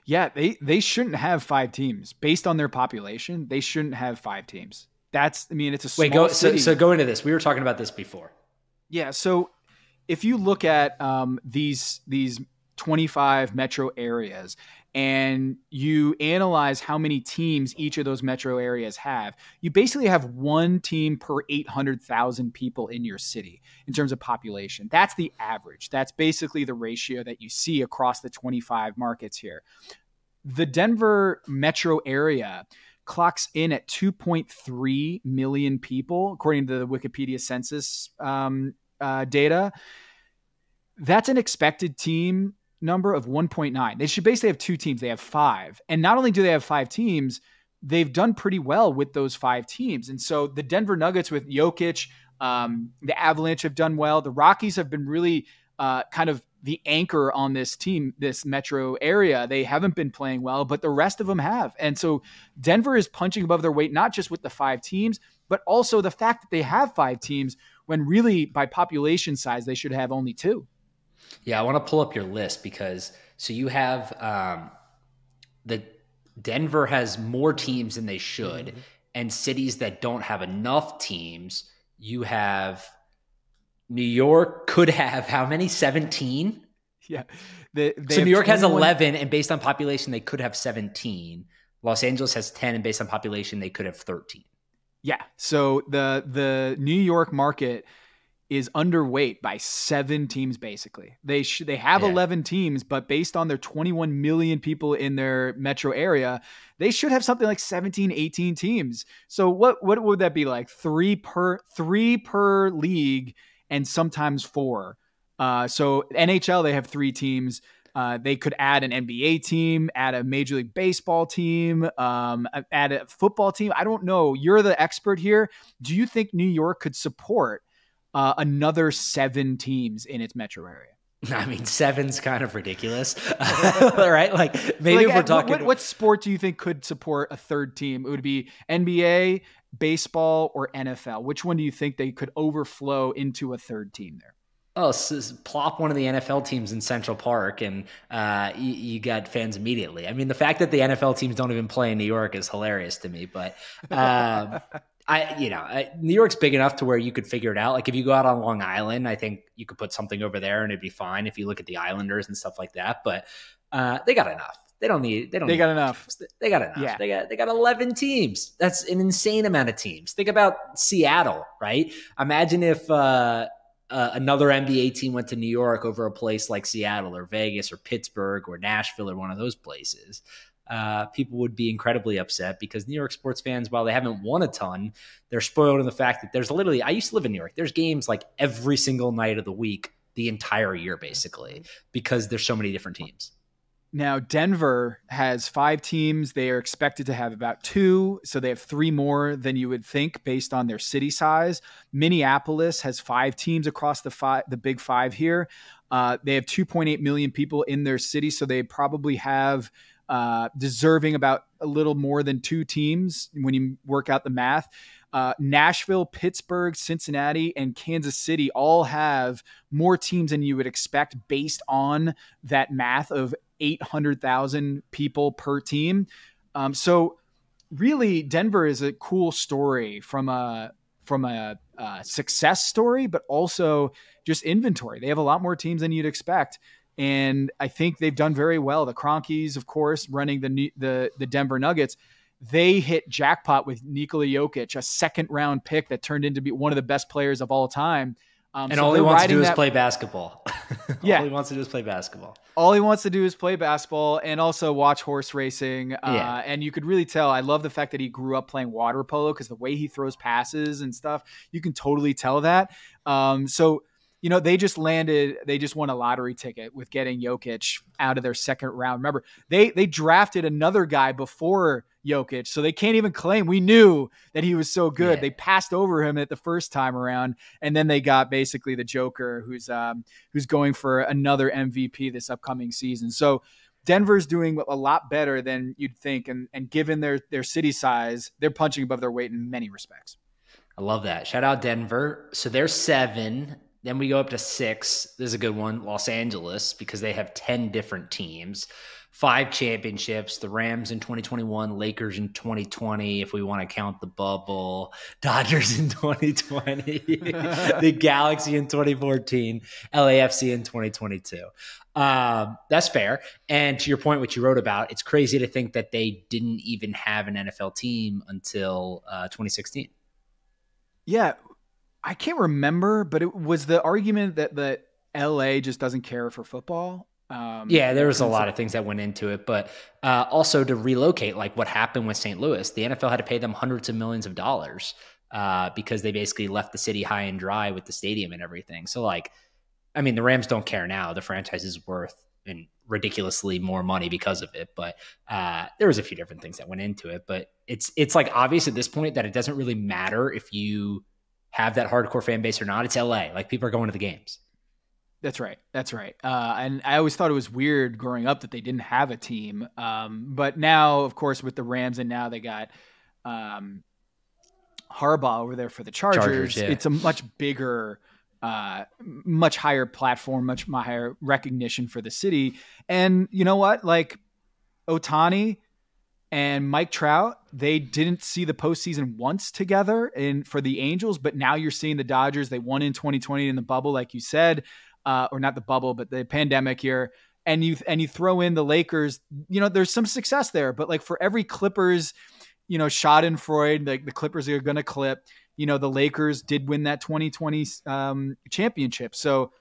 S2: Yeah, they shouldn't have 5 teams. Based on their population, they shouldn't have 5 teams. It's a small city.
S1: So go into this. We were talking about this before.
S2: Yeah, so if you look at these 25 metro areas and you analyze how many teams each of those metro areas have, you basically have 1 team per 800,000 people in your city in terms of population. That's the average. That's basically the ratio that you see across the 25 markets here. The Denver metro area clocks in at 2.3 million people, according to the Wikipedia census data. That's an expected team number of 1.9. They should basically have 2 teams. They have 5. And not only do they have 5 teams, they've done pretty well with those 5 teams. And so the Denver Nuggets with Jokic, the Avalanche have done well. The Rockies have been really kind of the anchor on this team, this metro area. They haven't been playing well, but the rest of them have. And so Denver is punching above their weight, not just with the 5 teams, but also the fact that they have 5 teams when really by population size, they should have only 2.
S1: Yeah, I want to pull up your list because so you have the Denver has more teams than they should, and cities that don't have enough teams. You have New York could have how many? 17?
S2: Yeah.
S1: So New York has 11, and based on population, they could have 17. Los Angeles has 10, and based on population, they could have 13.
S2: Yeah. So the New York market is underweight by 7 teams, basically. They have 11 teams, but based on their 21 million people in their metro area, they should have something like 17, 18 teams. So what would that be like? 3 per league and sometimes 4. So NHL, they have 3 teams. They could add an NBA team, add a Major League Baseball team, add a football team. I don't know. You're the expert here. Do you think New York could support another 7 teams in its metro area?
S1: I mean, 7's kind of ridiculous, right? Like maybe if we're talking.
S2: What sport do you think could support a 3rd team? It would be NBA, baseball, or NFL. Which one do you think they could overflow into a 3rd team there?
S1: Oh, so plop one of the NFL teams in Central Park, and you got fans immediately. I mean, the fact that the NFL teams don't even play in New York is hilarious to me, but. New York's big enough to where you could figure it out. Like if you go out on Long Island, I think you could put something over there and it'd be fine if you look at the Islanders and stuff like that. But they got enough. They got enough. They got enough. Yeah. They got 11 teams. That's an insane amount of teams. Think about Seattle, right? Imagine if another NBA team went to New York over a place like Seattle or Vegas or Pittsburgh or Nashville or one of those places. People would be incredibly upset because New York sports fans, while they haven't won a ton, they're spoiled in the fact that there's literally, I used to live in New York. There's games like every single night of the week, the entire year, basically, because there's so many different teams.
S2: Now, Denver has 5 teams. They are expected to have about 2. So they have 3 more than you would think based on their city size. Minneapolis has 5 teams across the big 5 here. They have 2.8 million people in their city. So they probably have deserving about a little more than 2 teams when you work out the math. Nashville, Pittsburgh, Cincinnati, and Kansas City all have more teams than you would expect based on that math of 800,000 people per team. So really, Denver is a cool story from a success story, but also just inventory. They have a lot more teams than you'd expect. And I think they've done very well. The Cronkies, of course, running the Denver Nuggets, they hit jackpot with Nikola Jokic, a second-round pick that turned into be one of the best players of all time.
S1: And so all he wants to do is play basketball.
S2: Yeah.
S1: All he wants to do is play basketball.
S2: All he wants to do is play basketball and also watch horse racing. And you could really tell. I love the fact that he grew up playing water polo because the way he throws passes and stuff, you can totally tell that. So, they just won a lottery ticket with getting Jokic out of their second round. Remember, they drafted another guy before Jokic, so they can't even claim we knew that he was so good. Yeah. They passed over him at the first time around, and then they got basically the Joker who's going for another MVP this upcoming season. So Denver's doing a lot better than you'd think, and given their city size, they're punching above their weight in many respects.
S1: I love that. Shout out Denver. So they're 7. Then we go up to 6. This is a good one. Los Angeles, because they have 10 different teams, 5 championships, the Rams in 2021, Lakers in 2020, if we want to count the bubble, Dodgers in 2020, the Galaxy in 2014, LAFC in 2022. That's fair. And to your point, what you wrote about, it's crazy to think that they didn't even have an NFL team until 2016.
S2: Yeah. I can't remember, but it was the argument that LA just doesn't care for football.
S1: Yeah, there was a lot of things that went into it, but also to relocate, like what happened with St. Louis, the NFL had to pay them hundreds of millions of dollars because they basically left the city high and dry with the stadium and everything. So the Rams don't care now. The franchise is worth ridiculously more money because of it, but there was a few different things that went into it. But it's like obvious at this point that it doesn't really matter if you have that hardcore fan base or not. It's LA. Like, people are going to the games.
S2: That's right. And I always thought it was weird growing up that they didn't have a team. But now, of course, with the Rams, and now they got Harbaugh over there for the Chargers.
S1: Yeah.
S2: It's a much bigger, much higher platform, much higher recognition for the city. And you know what? Like, Ohtani and Mike Trout, they didn't see the postseason once together for the Angels, but now you're seeing the Dodgers. They won in 2020 in the bubble, like you said, or not the bubble, but the pandemic year. And you throw in the Lakers, there's some success there, but like for every Clippers, Schadenfreude, like the Clippers are going to clip, the Lakers did win that 2020 championship. So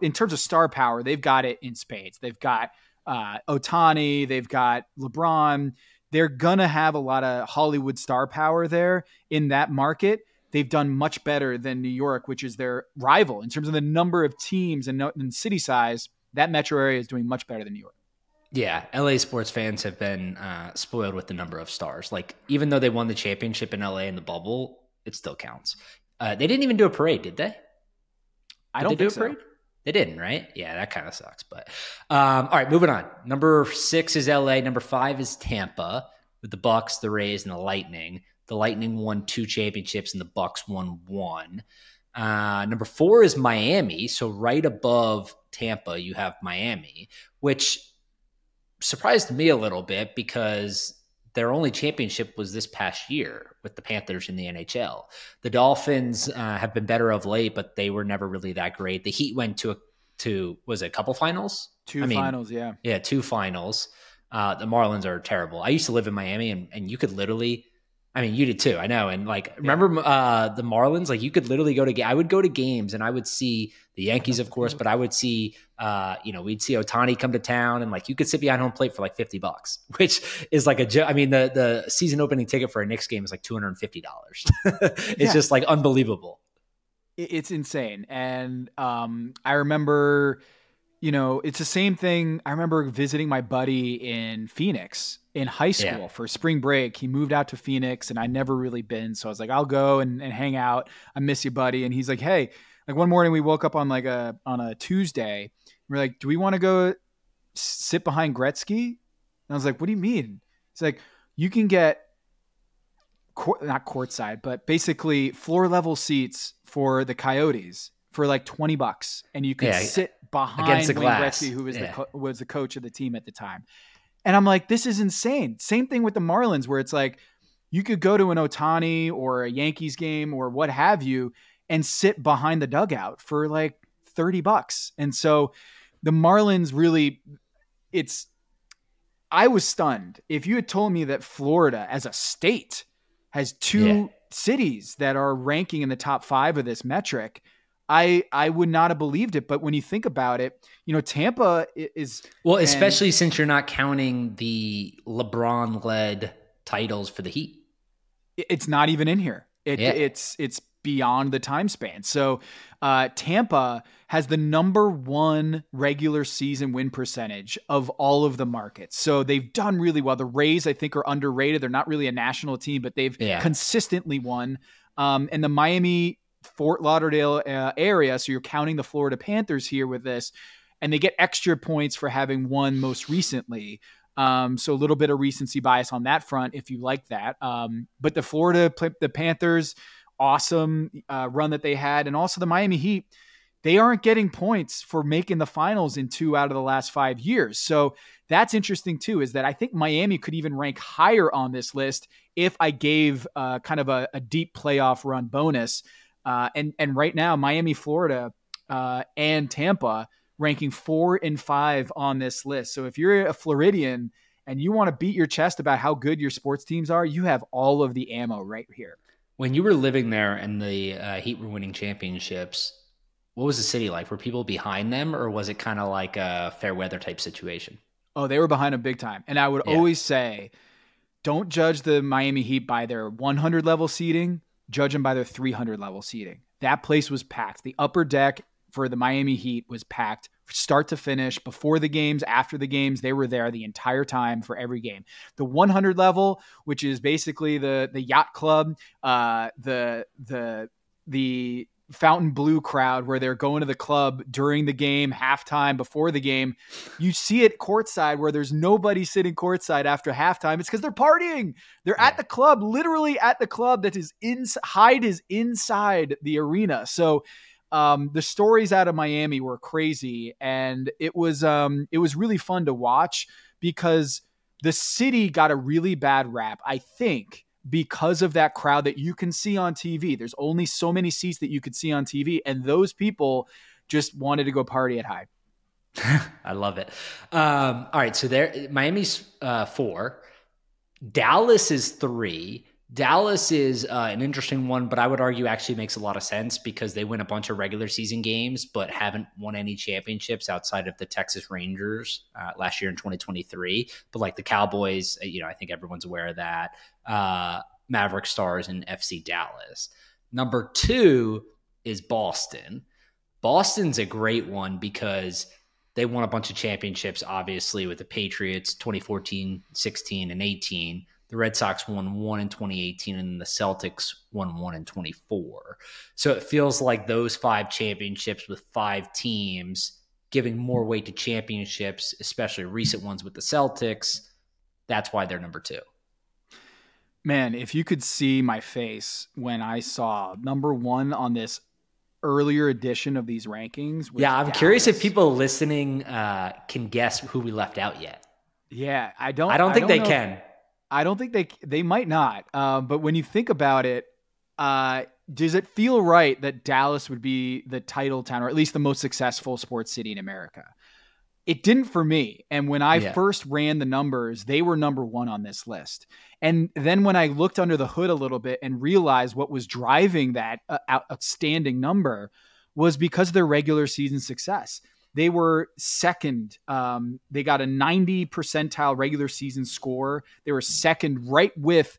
S2: in terms of star power, they've got it in spades. They've got Ohtani, they've got LeBron. They're going to have a lot of Hollywood star power there in that market. They've done much better than New York, which is their rival in terms of the number of teams and city size. That metro area is doing much better than New York.
S1: Yeah, LA sports fans have been spoiled with the number of stars. Like, even though they won the championship in LA in the bubble, it still counts. They didn't even do a parade, did they?
S2: I don't think so.
S1: Parade? They didn't, right? Yeah, that kind of sucks. But all right, moving on. Number 6 is LA. Number 5 is Tampa with the Bucks, the Rays, and the Lightning. The Lightning won 2 championships and the Bucks won 1. Number 4 is Miami. So right above Tampa, you have Miami, which surprised me a little bit because their only championship was this past year with the Panthers in the NHL. The Dolphins have been better of late, but they were never really that great. The Heat went to was it a couple finals?
S2: Finals, yeah.
S1: Yeah, 2 finals. The Marlins are terrible. I used to live in Miami, and you could literally, you did too, I know. And remember the Marlins, like you could literally I would go to games and I would see the Yankees, of course, but I would see, we'd see Ohtani come to town, and like you could sit behind home plate for like $50, which is like a joke. The season opening ticket for a Knicks game is like $250. It's just like unbelievable.
S2: It's insane. And I remember, it's the same thing. I remember visiting my buddy in Phoenix in high school for spring break. He moved out to Phoenix and I'd never really been. So I was like, I'll go and hang out. I miss you, buddy. And he's like, hey, like one morning we woke up on a Tuesday. We're like, do we want to go sit behind Gretzky? And I was like, what do you mean? He's like, you can get not courtside, but basically floor level seats for the Coyotes for like $20, and you can sit behind Wayne Gretzky, who was was the coach of the team at the time. And I'm like, this is insane. Same thing with the Marlins, where it's like, you could go to an Ohtani or a Yankees game or what have you and sit behind the dugout for like $30. And so the Marlins really, I was stunned. If you had told me that Florida as a state has two cities that are ranking in the top 5 of this metric, I would not have believed it. But when you think about it, Tampa is...
S1: Well, especially since you're not counting the LeBron-led titles for the Heat.
S2: It's not even in here. It's beyond the time span. So Tampa has the number 1 regular season win percentage of all of the markets. So they've done really well. The Rays, I think, are underrated. They're not really a national team, but they've consistently won. And the Miami, Fort Lauderdale area, so you're counting the Florida Panthers here with this, and they get extra points for having won most recently. So a little bit of recency bias on that front, if you like that. But the Panthers, awesome run that they had. And also the Miami Heat, they aren't getting points for making the finals in 2 out of the last 5 years. So that's interesting too, is that I think Miami could even rank higher on this list if I gave kind of a deep playoff run bonus. And right now, Miami, Florida, and Tampa ranking 4 and 5 on this list. So if you're a Floridian and you want to beat your chest about how good your sports teams are, you have all of the ammo right here.
S1: When you were living there and the Heat were winning championships, what was the city like? Were people behind them, or was it kind of like a fair weather type situation?
S2: Oh, they were behind them big time. And I would always say, don't judge the Miami Heat by their 100 level seating, judge them by their 300 level seating. That place was packed. The upper deck for the Miami Heat was packed start to finish, before the games, after the games. They were there the entire time for every game. The 100 level, which is basically the yacht club, the Fountain Blue crowd, where they're going to the club during the game, halftime, before the game. You see it courtside, where there's nobody sitting courtside after halftime. It's because they're partying. They're at the club, literally at the club that is Hyde is inside the arena. So the stories out of Miami were crazy, and it was really fun to watch, because the city got a really bad rap, I think, because of that crowd that you can see on TV. There's only so many seats that you could see on TV, and those people just wanted to go party at Hyde.
S1: I love it. All right, so Miami's 4, Dallas is 3. Dallas is an interesting one, but I would argue actually makes a lot of sense, because they win a bunch of regular season games, but haven't won any championships outside of the Texas Rangers last year in 2023. But like the Cowboys, I think everyone's aware of that. Maverick Stars and FC Dallas. Number 2 is Boston. Boston's a great one because they won a bunch of championships, obviously, with the Patriots 2014, 16, and 18. The Red Sox won 1 in 2018, and the Celtics won 1 in 24. So it feels like those 5 championships with 5 teams, giving more weight to championships, especially recent ones with the Celtics. That's why they're number 2.
S2: Man, if you could see my face when I saw number 1 on this earlier edition of these rankings.
S1: Yeah, I'm curious if people listening can guess who we left out yet.
S2: Yeah, I don't
S1: think they can.
S2: I don't think they might not. But when you think about it, does it feel right that Dallas would be the title town, or at least the most successful sports city in America? It didn't for me. And when I first ran the numbers, they were number 1 on this list. And then when I looked under the hood a little bit and realized what was driving that outstanding number was because of their regular season success. They were second. They got a 90 percentile regular season score. They were second right with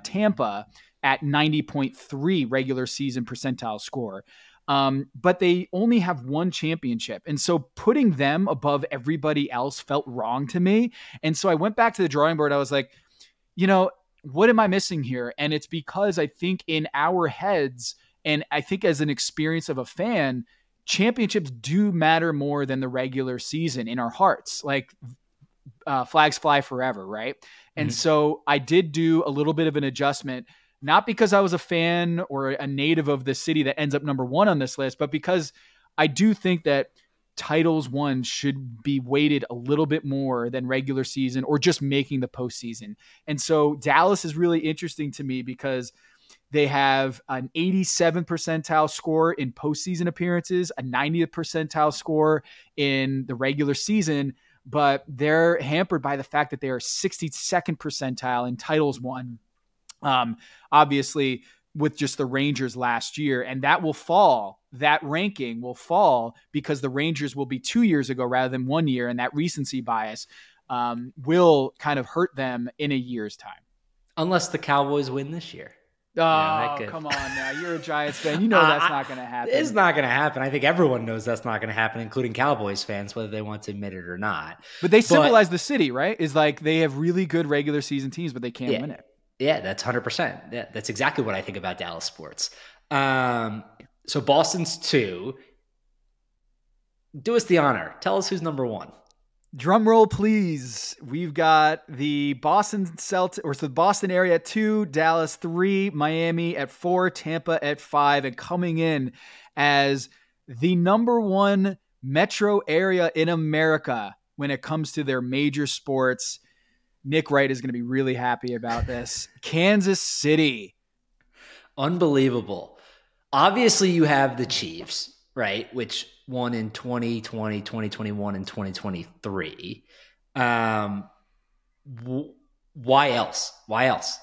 S2: Tampa at 90.3 regular season percentile score. But they only have 1 championship. And so putting them above everybody else felt wrong to me. And so I went back to the drawing board. I was like, what am I missing here? And it's because I think in our heads, and I think as an experience of a fan, championships do matter more than the regular season in our hearts. Like flags fly forever, right? And so I did do a little bit of an adjustment, not because I was a fan or a native of the city that ends up number 1 on this list, but because I do think that titles won should be weighted a little bit more than regular season or just making the postseason. And so Dallas is really interesting to me because they have an 87th percentile score in postseason appearances, a 90th percentile score in the regular season, but they're hampered by the fact that they are 62nd percentile in titles won. Obviously, with just the Rangers last year, and that ranking will fall because the Rangers will be 2 years ago rather than 1 year, and that recency bias will kind of hurt them in a year's time.
S1: Unless the Cowboys win this year.
S2: Oh, come on now. You're a Giants fan. You know that's not going to happen.
S1: It's not going to happen. I think everyone knows that's not going to happen, including Cowboys fans, whether they want to admit it or not.
S2: But they symbolize the city, right? Is like they have really good regular season teams, but they can't win it.
S1: Yeah, that's 100%. Yeah, that's exactly what I think about Dallas sports. So Boston's 2. Do us the honor. Tell us who's number 1.
S2: Drum roll, please. We've got the Boston the Boston area at 2, Dallas 3, Miami at 4, Tampa at 5, and coming in as the number 1 metro area in America when it comes to their major sports. Nick Wright is going to be really happy about this. Kansas City.
S1: Unbelievable. Obviously, you have the Chiefs, right, which won in 2020, 2021, and 2023. Why else? Why else?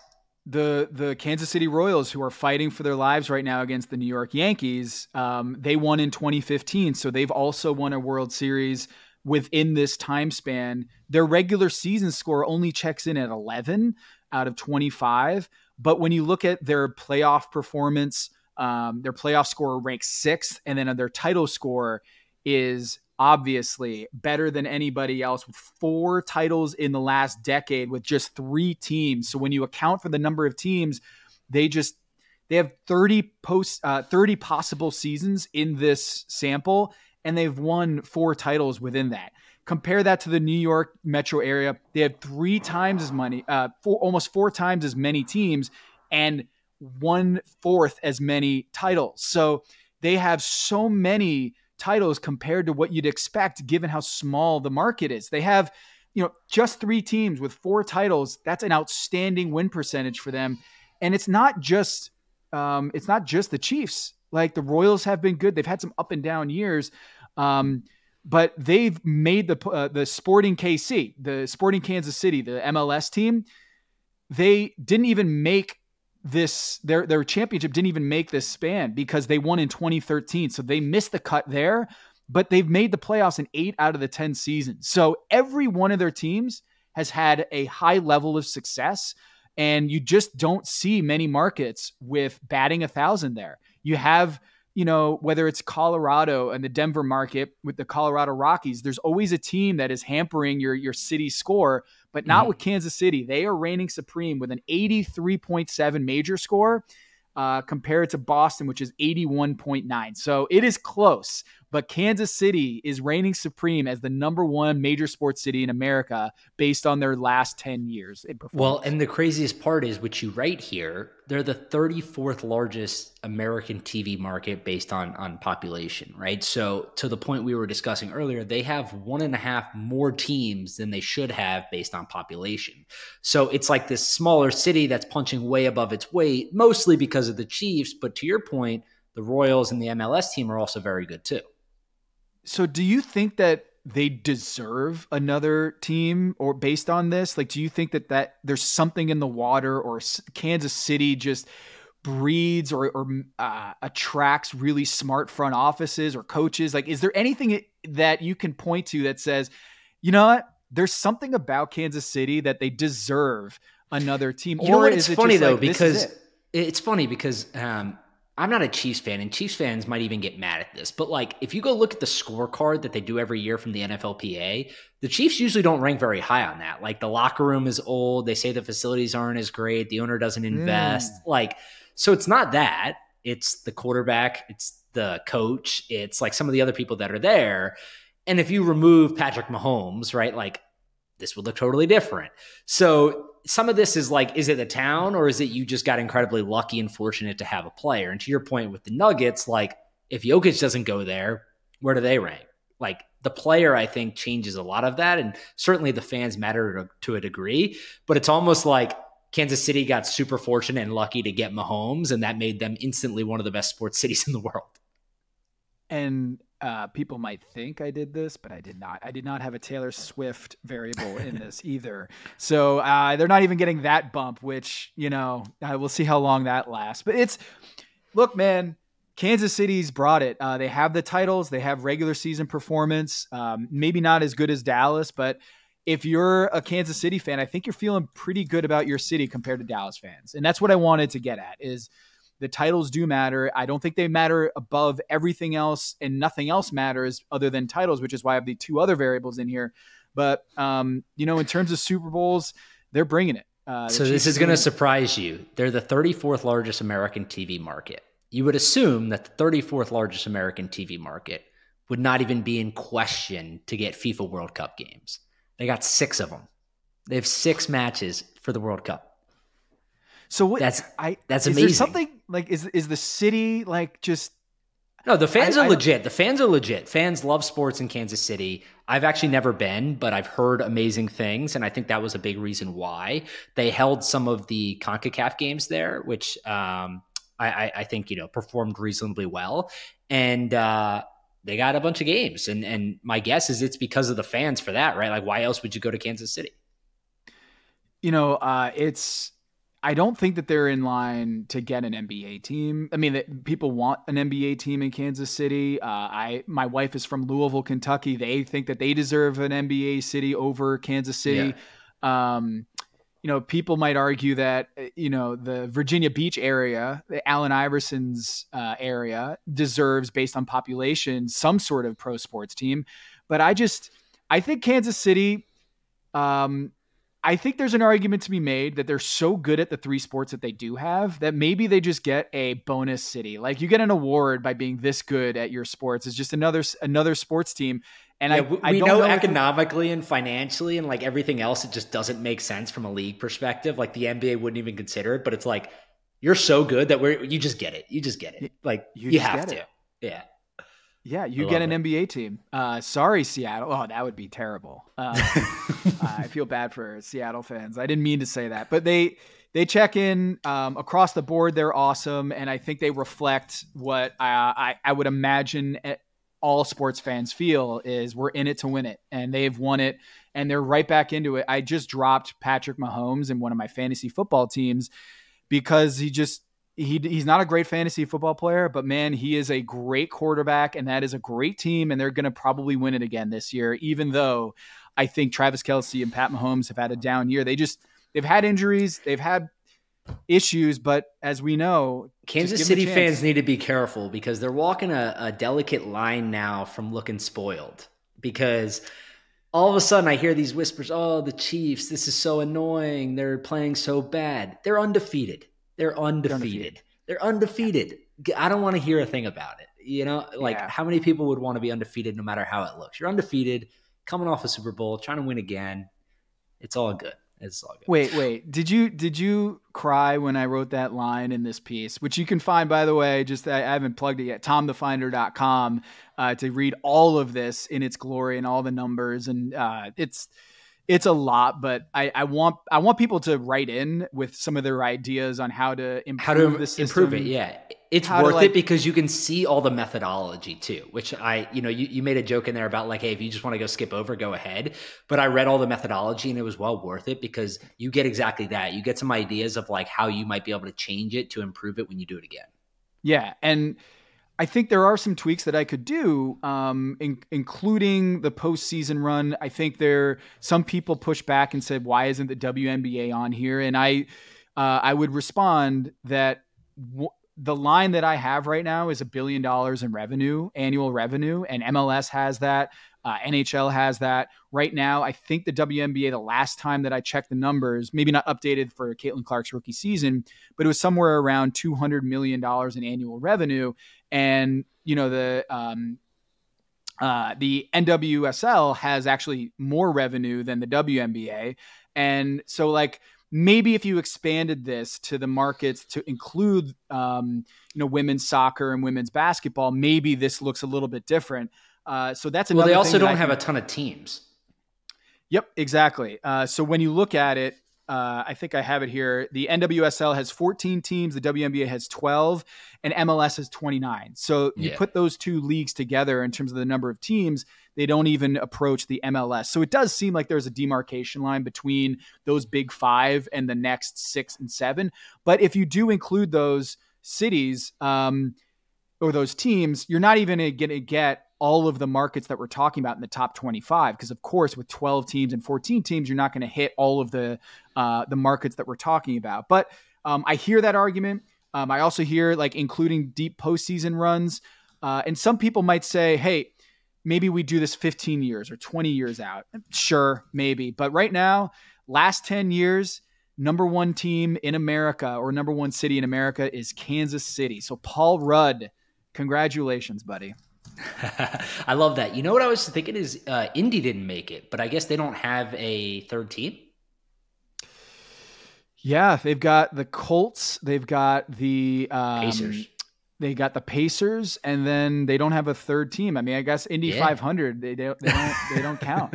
S2: The Kansas City Royals, who are fighting for their lives right now against the New York Yankees, they won in 2015, so they've also won a World Series within this time span. Their regular season score only checks in at 11 out of 25. But when you look at their playoff performance, their playoff score ranks 6th, and then their title score is obviously better than anybody else with 4 titles in the last decade with just 3 teams. So when you account for the number of teams, they have 30 possible seasons in this sample, and they've won 4 titles within that. Compare that to the New York metro area. They had 3 times as many, almost 4 times as many teams, and 1/4 as many titles. So they have so many titles compared to what you'd expect, given how small the market is. They have, just 3 teams with 4 titles. That's an outstanding win percentage for them. And it's not just the Chiefs. Like the Royals have been good. They've had some up and down years. But they've made the Sporting KC, the Sporting Kansas City, the MLS team. They didn't even make this, their championship didn't even make this span because they won in 2013. So they missed the cut there, but they've made the playoffs in 8 out of the 10 seasons. So every one of their teams has had a high level of success, and you just don't see many markets with batting 1,000 there. You have, whether it's Colorado and the Denver market with the Colorado Rockies, there's always a team that is hampering your city score, but not with Kansas City. They are reigning supreme with an 83.7 major score compared to Boston, which is 81.9. So it is close, but Kansas City is reigning supreme as the number 1 major sports city in America based on their last 10 years in performance.
S1: Well, and the craziest part is, which you write here, they're the 34th largest American TV market based on population, right? So to the point we were discussing earlier, they have 1.5 more teams than they should have based on population. So it's like this smaller city that's punching way above its weight, mostly because of the Chiefs. But to your point, the Royals and the MLS team are also very good too.
S2: So do you think that they deserve another team, or based on this? Like, do you think that there's something in the water, or Kansas City just breeds or attracts really smart front offices or coaches? Like, is there anything that you can point to that says, you know what, there's something about Kansas City that they deserve another team?
S1: You know what? It's funny though, because it's funny because I'm not a Chiefs fan, and Chiefs fans might even get mad at this, but like if you go look at the scorecard that they do every year from the NFLPA, the Chiefs usually don't rank very high on that. Like the locker room is old. They say the facilities aren't as great. The owner doesn't invest. So it's not that. It's the quarterback. It's the coach. It's like some of the other people that are there. And if you remove Patrick Mahomes, right, like this would look totally different. So some of this is like, is it the town, or is it you just got incredibly lucky and fortunate to have a player? And to your point with the Nuggets, like if Jokic doesn't go there, where do they rank? Like the player, I think, changes a lot of that. And certainly the fans matter to a degree, but it's almost like Kansas City got super fortunate and lucky to get Mahomes, and that made them instantly one of the best sports cities in the world.
S2: And people might think I did this, but I did not. I did not have a Taylor Swift variable in this either. So they're not even getting that bump, which, we'll see how long that lasts. But look, man, Kansas City's brought it. They have the titles. They have regular season performance. Maybe not as good as Dallas, but if you're a Kansas City fan, I think you're feeling pretty good about your city compared to Dallas fans. And that's what I wanted to get at is the titles do matter. I don't think they matter above everything else, and nothing else matters other than titles, which is why I have the two other variables in here. But, in terms of Super Bowls, they're bringing it.
S1: So this is going to surprise you. They're the 34th largest American TV market. You would assume that the 34th largest American TV market would not even be in question to get FIFA World Cup games. They got 6 of them. They have 6 matches for the World Cup.
S2: So
S1: that's amazing.
S2: Is there something like is the city like just?
S1: No, the fans are legit. The fans are legit. Fans love sports in Kansas City. I've actually never been, but I've heard amazing things, and I think that was a big reason why they held some of the CONCACAF games there, which I think performed reasonably well, and they got a bunch of games, and my guess is it's because of the fans for that, right? Like, why else would you go to Kansas City?
S2: I don't think that they're in line to get an NBA team. I mean, people want an NBA team in Kansas City. My wife is from Louisville, Kentucky. They think that they deserve an NBA city over Kansas City. Yeah. People might argue that, the Virginia Beach area, the Allen Iverson's area deserves, based on population, some sort of pro sports team. But I think Kansas City, I think there's an argument to be made that they're so good at the 3 sports that they do have that maybe they just get a bonus city. Like you get an award by being this good at your sports. It's just another sports team. And
S1: we know economically and financially and like everything else, it just doesn't make sense from a league perspective. Like the NBA wouldn't even consider it, but it's like, you're so good that you just get it. You just get it. Like you have to. Yeah.
S2: Yeah, you get an NBA team. Sorry, Seattle. Oh, that would be terrible. I feel bad for Seattle fans. I didn't mean to say that. But they check in across the board. They're awesome. And I think they reflect what I would imagine all sports fans feel is we're in it to win it. And they've won it. And they're right back into it. I just dropped Patrick Mahomes in one of my fantasy football teams because he's not a great fantasy football player, but man, he is a great quarterback, and that is a great team, and they're going to probably win it again this year, even though I think Travis Kelce and Pat Mahomes have had a down year. They've had injuries, they've had issues, but as we know,
S1: Kansas City fans need to be careful because they're walking a delicate line now from looking spoiled, because all of a sudden I hear these whispers, oh, the Chiefs, this is so annoying. They're playing so bad. They're undefeated. They're undefeated. I don't want to hear a thing about it. How many people would want to be undefeated no matter how it looks? You're undefeated, coming off a Super Bowl, trying to win again. It's all good. It's all good.
S2: Wait. Did you cry when I wrote that line in this piece, which you can find, by the way, I haven't plugged it yet, tomthefinder.com, to read all of this in its glory and all the numbers. And it's a lot, but I want people to write in with some of their ideas on how to improve the system.
S1: Improve it. Yeah. It's worth it because you can see all the methodology too, which you made a joke in there about like, hey, if you just want to go skip over, go ahead. But I read all the methodology and it was well worth it because you get exactly that. You get some ideas of like how you might be able to change it to improve it when you do it again. Yeah.
S2: And I think there are some tweaks that I could do, including the postseason run. I think some people pushed back and said, why isn't the WNBA on here? And I would respond that the line that I have right now is $1 billion in revenue, annual revenue, and MLS has that. NHL has that. Right now, I think the WNBA, the last time that I checked the numbers, maybe not updated for Caitlin Clark's rookie season, but it was somewhere around $200 million in annual revenue. And, the NWSL has actually more revenue than the WNBA. And so like, maybe if you expanded this to the markets to include, women's soccer and women's basketball, maybe this looks a little bit different. So that's
S1: well,
S2: another
S1: they also
S2: thing
S1: don't have a ton of teams.
S2: Yep, exactly. So when you look at it, I think I have it here. The NWSL has 14 teams, the WNBA has 12, and MLS has 29. So you put those two leagues together in terms of the number of teams, they don't even approach the MLS. So it does seem like there's a demarcation line between those big five and the next 6 and 7. But if you do include those cities or those teams, you're not even going to get all of the markets that we're talking about in the top 25. Because of course, with 12 teams and 14 teams, you're not going to hit all of the markets that we're talking about. But I hear that argument. I also hear like including deep postseason runs. And some people might say, hey, maybe we do this 15 years or 20 years out. Sure, maybe. But right now, last 10 years, number one team in America or number one city in America is Kansas City. So Paul Rudd, congratulations, buddy.
S1: I love that. You know what I was thinking is Indy didn't make it, but I guess they don't have a third team.
S2: Yeah, they've got the Colts, they've got the
S1: Pacers.
S2: They got the Pacers, and then they don't have a third team. I mean, I guess Indy 500, they don't count.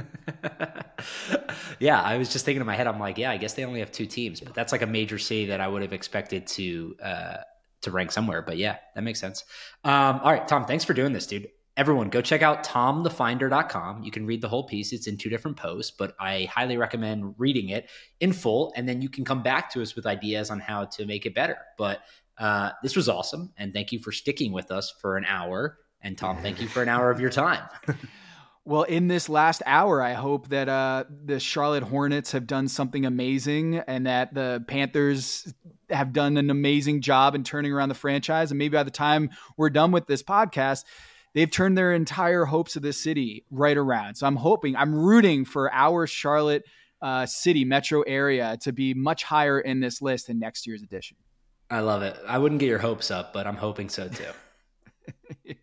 S1: Yeah, I was just thinking in my head, I'm like, yeah, I guess they only have 2 teams, but that's like a major city that I would have expected to rank somewhere. But yeah, that makes sense. All right, Tom, thanks for doing this, dude. Everyone, go check out tomthefinder.com. You can read the whole piece. It's in 2 different posts, but I highly recommend reading it in full, and then you can come back to us with ideas on how to make it better. But this was awesome, and thank you for sticking with us for an hour. And Tom, thank you for an hour of your time.
S2: Well, in this last hour, I hope that the Charlotte Hornets have done something amazing and that the Panthers have done an amazing job in turning around the franchise. And maybe by the time we're done with this podcast, they've turned their entire hopes of this city right around. So I'm rooting for our Charlotte city metro area to be much higher in this list in next year's edition.
S1: I love it. I wouldn't get your hopes up, but I'm hoping so too.
S2: Yeah.